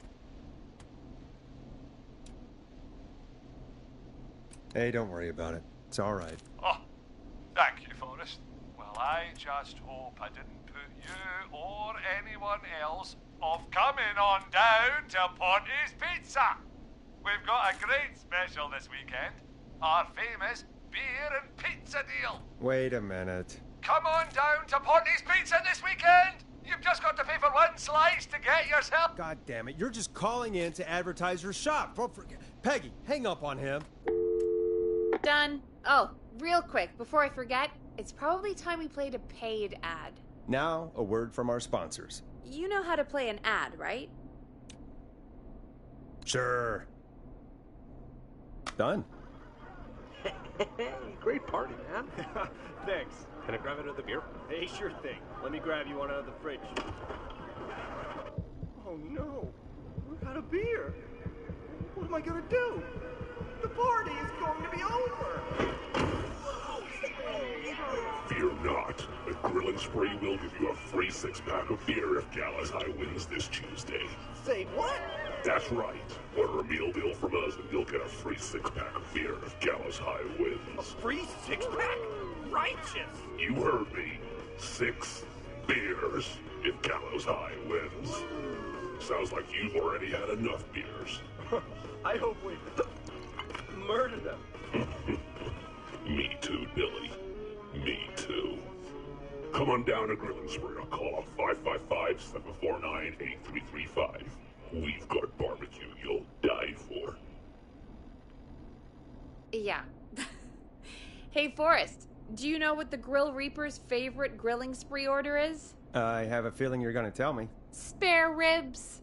[SPEAKER 2] Hey, don't worry about it. It's all right.
[SPEAKER 10] Oh, thank you, Forrest. Well, I just hope I didn't put you or anyone else off coming on down to Ponte's Pizza. We've got a great special this weekend. Our famous beer and pizza deal.
[SPEAKER 2] Wait a minute.
[SPEAKER 10] Come on down to Ponte's Pizza this weekend. You've just got to pay for one slice to get yourself...
[SPEAKER 2] God damn it, you're just calling in to advertise your shop. Peggy, hang up on him.
[SPEAKER 3] Done. Oh, real quick, before I forget, it's probably time we played a paid ad.
[SPEAKER 2] Now, a word from our sponsors.
[SPEAKER 3] You know how to play an ad, right?
[SPEAKER 2] Sure. Done.
[SPEAKER 11] Great party, man.
[SPEAKER 2] Thanks.
[SPEAKER 11] Can I grab another beer?
[SPEAKER 2] Hey, sure thing. Let me grab you one out of the fridge. Oh no, we're out of beer. What am I gonna do? The party is going to be over.
[SPEAKER 6] Fear not. The Grilling Spree will give you a free 6-pack of beer if Gallows High wins this Tuesday.
[SPEAKER 2] Say what?
[SPEAKER 6] That's right. Order a meal deal from us and you'll get a free 6-pack of beer if Gallows High wins.
[SPEAKER 11] A free 6-pack? Righteous!
[SPEAKER 6] You heard me. 6 beers if Gallows High wins. Sounds like you've already had enough beers.
[SPEAKER 2] I hope we murder them.
[SPEAKER 6] Me too, Billy. Me too. Come on down to Grilling Spree or call 555-749-8335. We've got barbecue you'll die for.
[SPEAKER 3] Yeah. Hey, Forrest, do you know what the Grill Reaper's favorite grilling spree order is?
[SPEAKER 2] I have a feeling you're gonna tell me.
[SPEAKER 3] Spare ribs.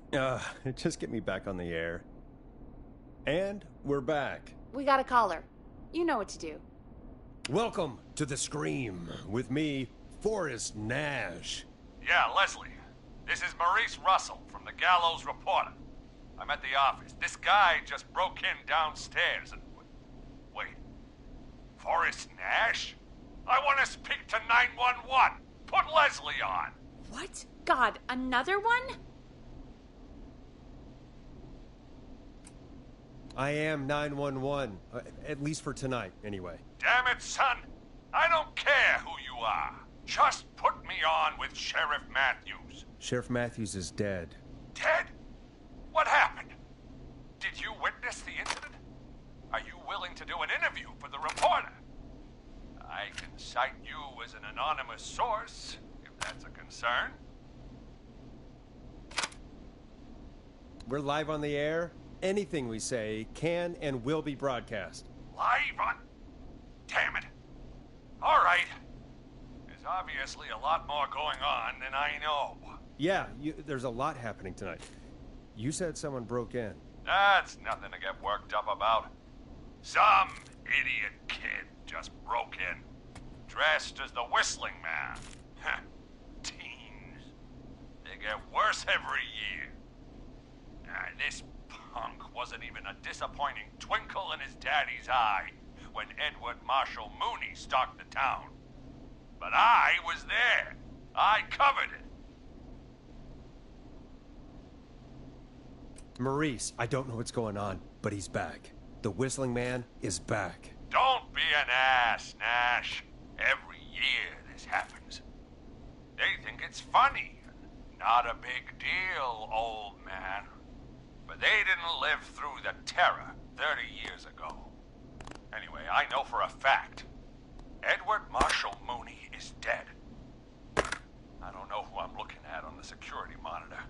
[SPEAKER 2] Just get me back on the air. And we're back.
[SPEAKER 3] We got a caller. You know what to do.
[SPEAKER 2] Welcome to The Scream with me, Forrest Nash.
[SPEAKER 10] Yeah, Leslie. This is Maurice Russell from the Gallows Reporter. I'm at the office. This guy just broke in downstairs and... Wait. Forrest Nash? I want to speak to 911. Put Leslie on.
[SPEAKER 3] What? God, another one?
[SPEAKER 2] I am 911, at least for tonight, anyway.
[SPEAKER 10] Damn it, son. I don't care who you are. Just put me on with Sheriff Matthews.
[SPEAKER 2] Sheriff Matthews is dead.
[SPEAKER 10] Dead? What happened? Did you witness the incident? Are you willing to do an interview for the reporter? I can cite you as an anonymous source, if that's a concern.
[SPEAKER 2] We're live on the air. Anything we say can and will be broadcast.
[SPEAKER 10] Live on... Damn it. All right. There's obviously a lot more going on than I know.
[SPEAKER 2] Yeah, there's a lot happening tonight. You said someone broke in.
[SPEAKER 10] That's nothing to get worked up about. Some idiot kid just broke in, dressed as the Whistling Man. Teens. They get worse every year. This punk wasn't even a disappointing twinkle in his daddy's eye when Edward Marshall Mooney stalked the town. But I was there. I covered it.
[SPEAKER 2] Maurice, I don't know what's going on, but he's back. The Whistling Man is back.
[SPEAKER 10] Don't be an ass, Nash. Every year this happens. They think it's funny. Not a big deal, old man. But they didn't live through the terror 30 years ago. Anyway, I know for a fact, Edward Marshall Mooney is dead. I don't know who I'm looking at on the security monitor.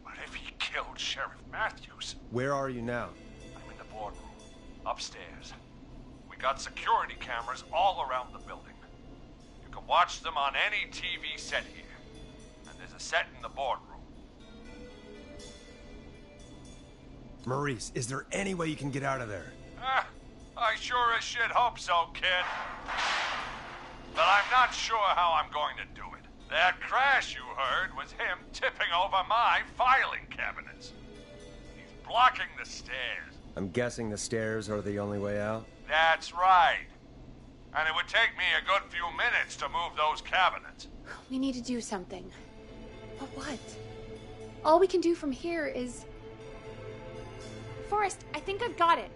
[SPEAKER 10] But if he killed Sheriff Matthews...
[SPEAKER 2] Where are you now?
[SPEAKER 10] I'm in the boardroom, upstairs. We got security cameras all around the building. You can watch them on any TV set here. And there's a set in the boardroom.
[SPEAKER 2] Maurice, is there any way you can get out of there?
[SPEAKER 10] I sure as shit hope so, kid. But I'm not sure how I'm going to do it. That crash you heard was him tipping over my filing cabinets. He's blocking the stairs.
[SPEAKER 2] I'm guessing the stairs are the only way out?
[SPEAKER 10] That's right. And it would take me a good few minutes to move those cabinets.
[SPEAKER 3] We need to do something. But what? All we can do from here is... Forrest, I think I've got it.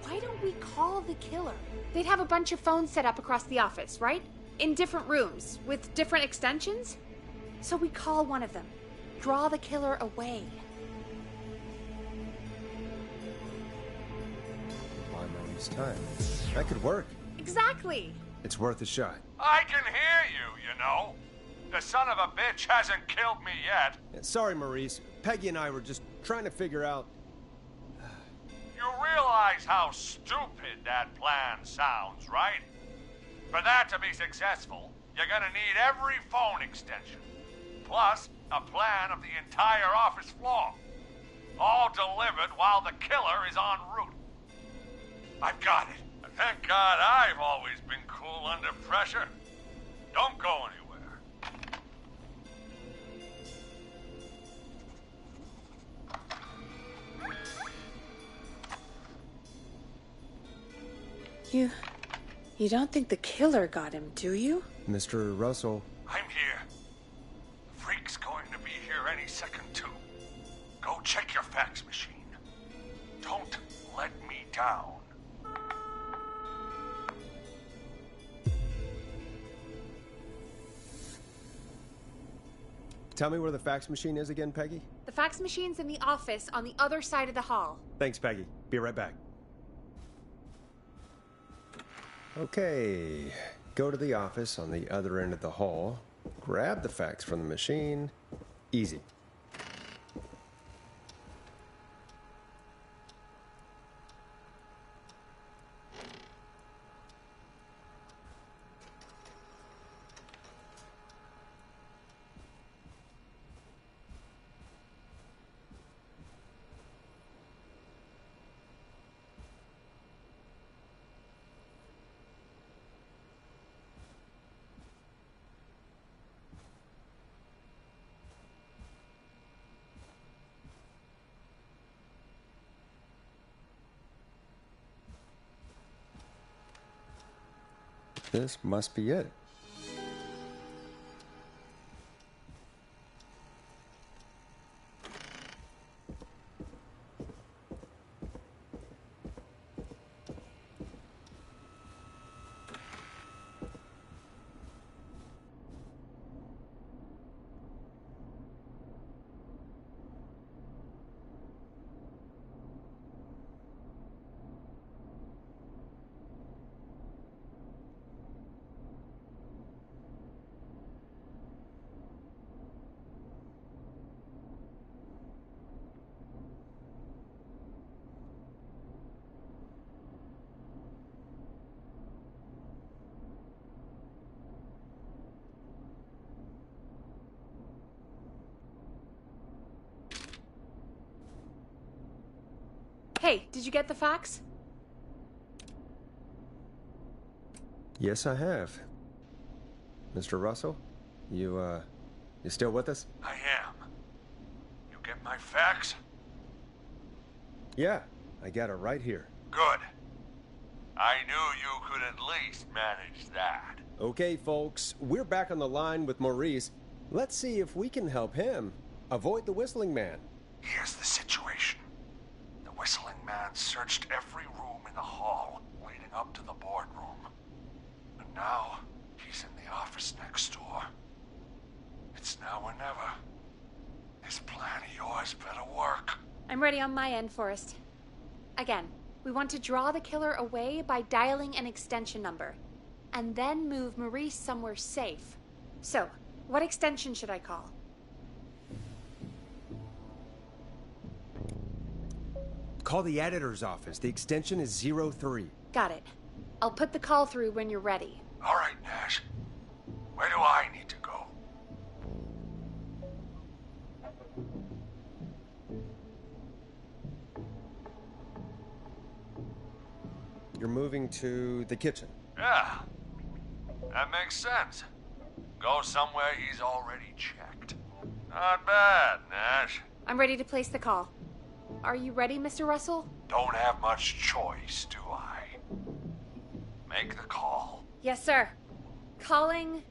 [SPEAKER 3] Why don't we call the killer? They'd have a bunch of phones set up across the office, right? In different rooms, with different extensions? So we call one of them. Draw the killer away.
[SPEAKER 2] Why Maurice time? That could work.
[SPEAKER 3] Exactly.
[SPEAKER 2] It's worth a shot.
[SPEAKER 10] I can hear you, you know. The son of a bitch hasn't killed me yet.
[SPEAKER 2] Sorry, Maurice. Peggy and I were just trying to figure out...
[SPEAKER 10] You realize how stupid that plan sounds, right? For that to be successful, you're gonna need every phone extension, plus a plan of the entire office floor, all delivered while the killer is en route. I've got it. Thank God I've always been cool under pressure. Don't go anywhere.
[SPEAKER 4] You don't think the killer got him, do you?
[SPEAKER 2] Mr. Russell.
[SPEAKER 10] I'm here. The freak's going to be here any second, too. Go check your fax machine. Don't let me down.
[SPEAKER 2] Tell me where the fax machine is again, Peggy?
[SPEAKER 3] The fax machine's in the office on the other side of the hall.
[SPEAKER 2] Thanks, Peggy. Be right back. Okay. Go to the office on the other end of the hall. Grab the fax from the machine. Easy. This must be it.
[SPEAKER 3] Hey, did you get the fax?
[SPEAKER 2] Yes, I have. Mr. Russell, you still with us?
[SPEAKER 10] I am. You get my fax?
[SPEAKER 2] Yeah, I got it right here.
[SPEAKER 10] Good. I knew you could at least manage that.
[SPEAKER 2] Okay, folks, we're back on the line with Maurice. Let's see if we can help him avoid the Whistling Man.
[SPEAKER 10] Here's the situation. The Whistling Man searched every room in the hall leading up to the boardroom. And now, he's in the office next door. It's now or never. This plan of yours better work.
[SPEAKER 3] I'm ready on my end, Forrest. Again, we want to draw the killer away by dialing an extension number, and then move Maurice somewhere safe. So, what extension should I call?
[SPEAKER 2] Call the editor's office. The extension is 03.
[SPEAKER 3] Got it. I'll put the call through when you're ready.
[SPEAKER 10] All right, Nash. Where do I need to go?
[SPEAKER 2] You're moving to the kitchen.
[SPEAKER 10] Yeah. That makes sense. Go somewhere he's already checked. Not bad, Nash.
[SPEAKER 3] I'm ready to place the call. Are you ready, Mr. Russell?
[SPEAKER 10] Don't have much choice, do I? Make the call.
[SPEAKER 3] Yes, sir. Calling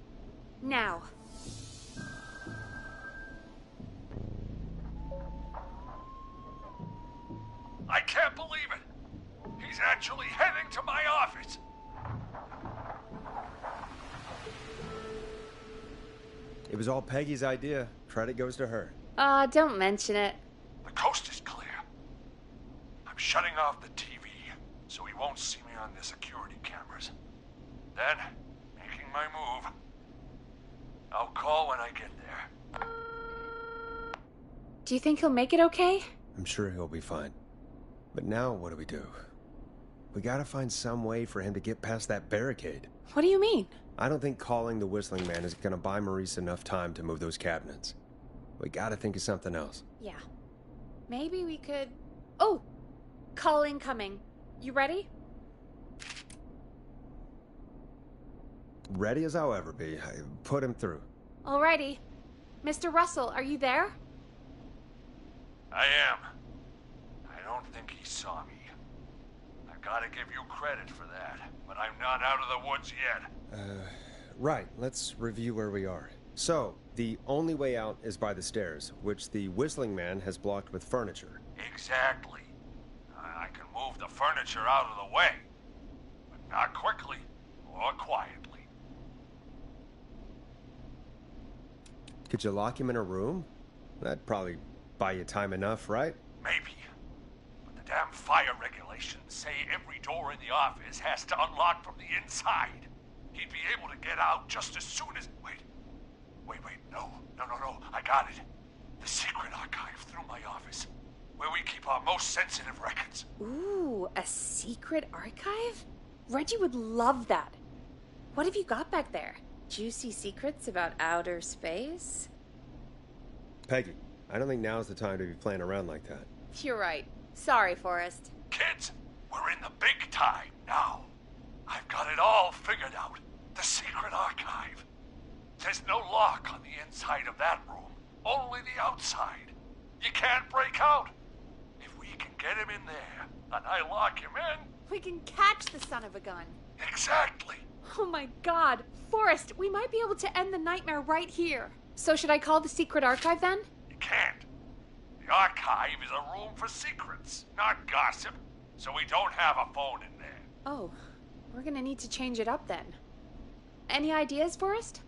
[SPEAKER 3] now.
[SPEAKER 10] I can't believe it. He's actually heading to my office.
[SPEAKER 2] It was all Peggy's idea. Credit goes to her.
[SPEAKER 3] Don't mention it.
[SPEAKER 10] The coast is clear. I'm shutting off the TV so he won't see me on the security cameras. Then, making my move. I'll call when I get there.
[SPEAKER 3] Do you think he'll make it okay?
[SPEAKER 2] I'm sure he'll be fine. But now what do? We gotta find some way for him to get past that barricade.
[SPEAKER 3] What do you mean?
[SPEAKER 2] I don't think calling the Whistling Man is gonna buy Maurice enough time to move those cabinets. We gotta think of something else.
[SPEAKER 3] Yeah. Maybe we could... Oh! Call incoming. You ready?
[SPEAKER 2] ready as I'll ever be. Put him through.
[SPEAKER 3] Alrighty. Mr. Russell, are you there?
[SPEAKER 10] I am. I don't think he saw me. I've got to give you credit for that, but I'm not out of the woods yet.
[SPEAKER 2] Right. Let's review where we are. So, the only way out is by the stairs, which the Whistling Man has blocked with furniture.
[SPEAKER 10] Exactly. I can move the furniture out of the way, but not quickly or quietly.
[SPEAKER 2] Could you lock him in a room? That'd probably buy you time enough, right?
[SPEAKER 10] Maybe. But the damn fire regulations say every door in the office has to unlock from the inside. He'd be able to get out just as soon as... Wait, no, I got it. The secret archive through my office, where we keep our most sensitive records.
[SPEAKER 3] Ooh, a secret archive? Reggie would love that. What have you got back there? Juicy secrets about outer space?
[SPEAKER 2] Peggy, I don't think now's the time to be playing around like that.
[SPEAKER 3] You're right. Sorry, Forrest.
[SPEAKER 10] Kids, we're in the big time now. I've got it all figured out. The secret archive. There's no lock on the inside of that room, only the outside. You can't break out. If we can get him in there, and I lock him in...
[SPEAKER 3] We can catch the son of a gun.
[SPEAKER 10] Exactly.
[SPEAKER 3] Oh my god. Forrest, we might be able to end the nightmare right here. So should I call the secret archive then?
[SPEAKER 10] You can't. The archive is a room for secrets, not gossip, so we don't have a phone in there.
[SPEAKER 3] Oh, we're gonna need to change it up then. Any ideas, Forrest?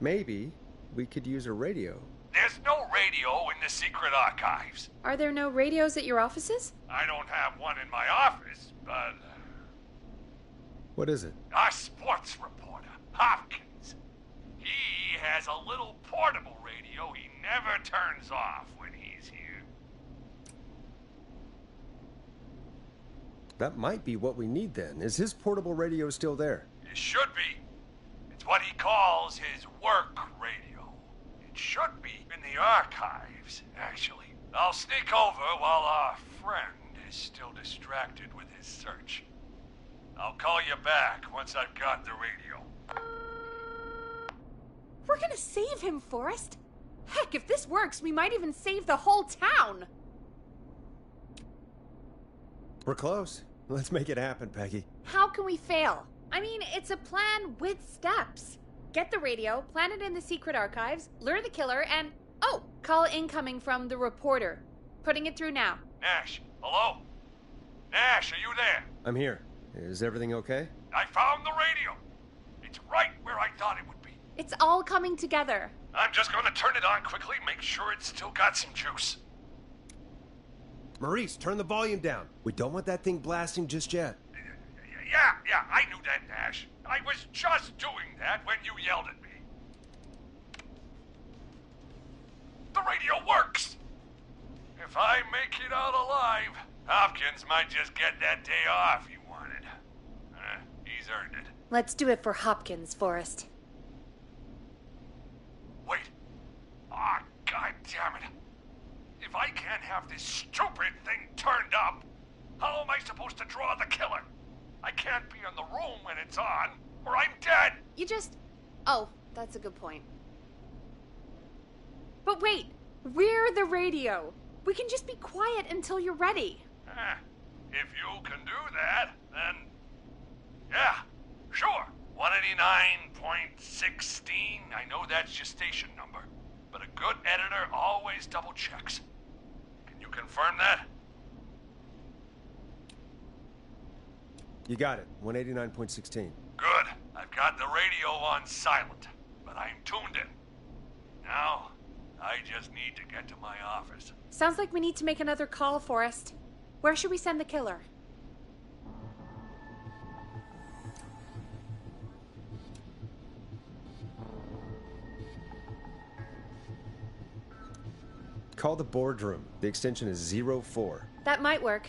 [SPEAKER 2] Maybe we could use a radio.
[SPEAKER 10] There's no radio in the secret archives.
[SPEAKER 3] Are there no radios at your offices?
[SPEAKER 10] I don't have one in my office, but...
[SPEAKER 2] What is it?
[SPEAKER 10] Our sports reporter, Hopkins. He has a little portable radio he never turns off when he's here.
[SPEAKER 2] That might be what we need then. Is his portable radio still there?
[SPEAKER 10] It should be. It's what he calls his work radio. It should be in the archives, actually. I'll sneak over while our friend is still distracted with his search. I'll call you back once I've got the radio.
[SPEAKER 3] We're gonna save him, Forrest. Heck, if this works, we might even save the whole town.
[SPEAKER 2] We're close. Let's make it happen, Peggy.
[SPEAKER 3] How can we fail? I mean, it's a plan with steps. Get the radio, plant it in the secret archives, lure the killer, and... Oh, call incoming from the reporter. Putting it through now.
[SPEAKER 10] Nash, hello? Nash, are you there?
[SPEAKER 2] I'm here. Is everything okay?
[SPEAKER 10] I found the radio. It's right where I thought it would be.
[SPEAKER 3] It's all coming together.
[SPEAKER 10] I'm just gonna turn it on quickly, make sure it's still got some juice.
[SPEAKER 2] Maurice, turn the volume down. We don't want that thing blasting just yet.
[SPEAKER 10] Yeah, I knew that, Nash. I was just doing that when you yelled at me. The radio works! If I make it out alive, Hopkins might just get that day off he wanted. He's earned it.
[SPEAKER 3] Let's do it for Hopkins, Forrest.
[SPEAKER 10] Wait. Ah, God damn it. If I can't have this stupid thing turned up, how am I supposed to draw the killer? I can't be in the room when it's on, or I'm dead.
[SPEAKER 3] You just... Oh, that's a good point. But wait, we're the radio. We can just be quiet until you're ready.
[SPEAKER 10] If you can do that, then... Yeah, sure. 189.16. I know that's your station number. But a good editor always double checks. Can you confirm that?
[SPEAKER 2] You got it. 189.16.
[SPEAKER 10] Good. I've got the radio on silent, but I'm tuned in. Now, I just need to get to my office.
[SPEAKER 3] Sounds like we need to make another call, Forrest. Where should we send the killer?
[SPEAKER 2] Call the boardroom. The extension is 04.
[SPEAKER 3] That might work.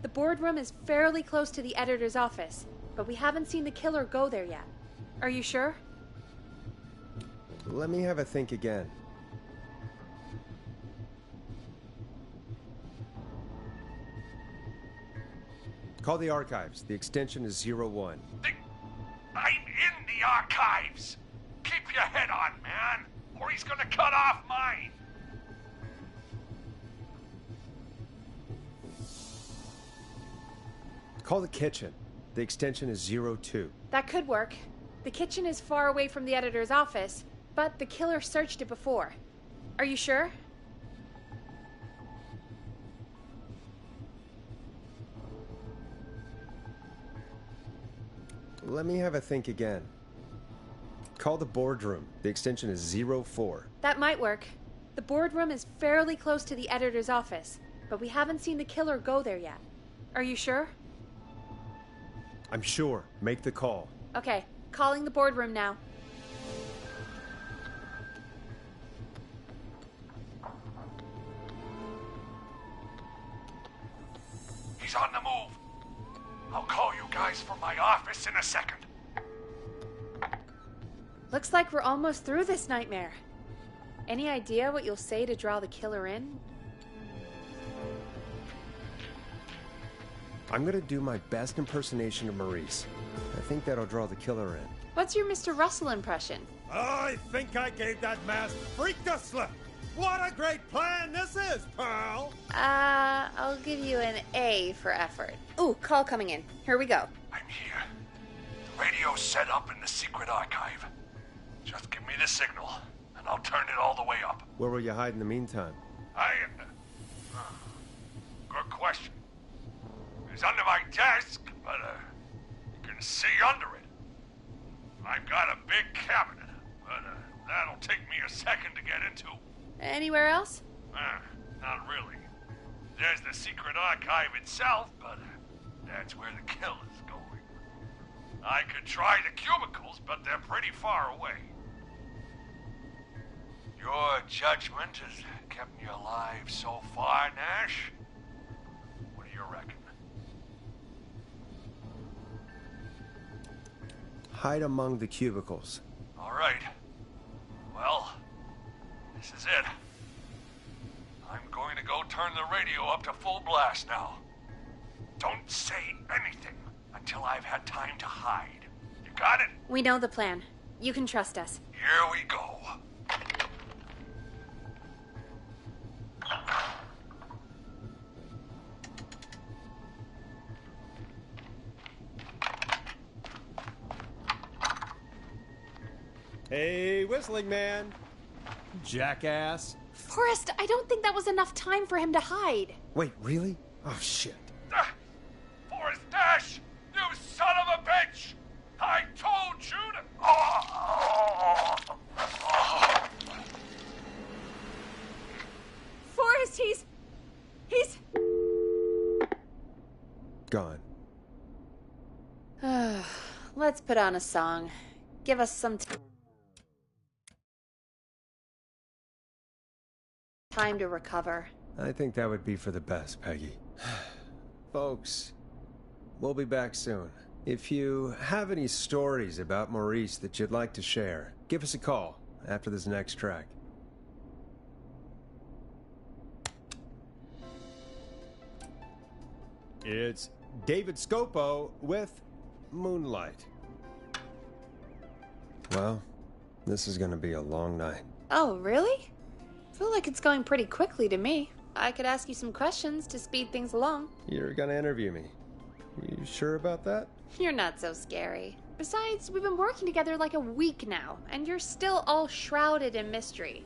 [SPEAKER 3] The boardroom is fairly close to the editor's office, but we haven't seen the killer go there yet. Are you sure?
[SPEAKER 2] Let me have a think again. Call the archives. The extension is 01.
[SPEAKER 10] I'm in the archives. Keep your head on, man, or he's gonna cut off mine.
[SPEAKER 2] Call the kitchen. The extension is 02.
[SPEAKER 3] That could work. The kitchen is far away from the editor's office, but the killer searched it before. Are you sure?
[SPEAKER 2] Let me have a think again. Call the boardroom. The extension is 04.
[SPEAKER 3] That might work. The boardroom is fairly close to the editor's office, but we haven't seen the killer go there yet. Are you sure?
[SPEAKER 2] I'm sure. Make the call.
[SPEAKER 3] Okay, calling the boardroom now.
[SPEAKER 10] He's on the move. I'll call you guys from my office in a second.
[SPEAKER 3] Looks like we're almost through this nightmare. Any idea what you'll say to draw the killer in?
[SPEAKER 2] I'm gonna do my best impersonation of Maurice. I think that'll draw the killer in.
[SPEAKER 3] What's your Mr. Russell impression?
[SPEAKER 11] I think I gave that masked freak a slip. What a great plan this is, pal!
[SPEAKER 3] I'll give you an A for effort. Ooh, call coming in. Here we go.
[SPEAKER 10] I'm here. The radio's set up in the secret archive. Just give me the signal, and I'll turn it all the way up.
[SPEAKER 2] Where will you hide in the meantime?
[SPEAKER 10] Good question. It's under my desk, but you can see under it. I've got a big cabinet, but that'll take me a second to get into.
[SPEAKER 3] Anywhere else?
[SPEAKER 10] Not really. There's the secret archive itself, but that's where the killer's going. I could try the cubicles, but they're pretty far away. Your judgment has kept me alive so far, Nash. What do you reckon?
[SPEAKER 2] Hide among the cubicles.
[SPEAKER 10] All right. Well, this is it. I'm going to go turn the radio up to full blast now. Don't say anything until I've had time to hide. You got it?
[SPEAKER 3] We know the plan. You can trust us.
[SPEAKER 10] Here we go.
[SPEAKER 2] Hey, whistling man. Jackass.
[SPEAKER 3] Forrest, I don't think that was enough time for him to hide.
[SPEAKER 2] Wait, really? Oh, shit.
[SPEAKER 10] Forrest Dash! You son of a bitch! I told you to...
[SPEAKER 3] Forrest, he's...
[SPEAKER 2] Gone.
[SPEAKER 3] Let's put on a song. Give us some time to recover.
[SPEAKER 2] I think that would be for the best, Peggy. Folks, we'll be back soon. If you have any stories about Maurice that you'd like to share, give us a call after this next track. It's David Scopo with Moonlight. Well, this is gonna be a long night.
[SPEAKER 3] Oh, really? I feel like it's going pretty quickly to me. I could ask you some questions to speed things along.
[SPEAKER 2] You're gonna interview me. You sure about that?
[SPEAKER 3] You're not so scary. Besides, we've been working together like a week now, and you're still all shrouded in mystery.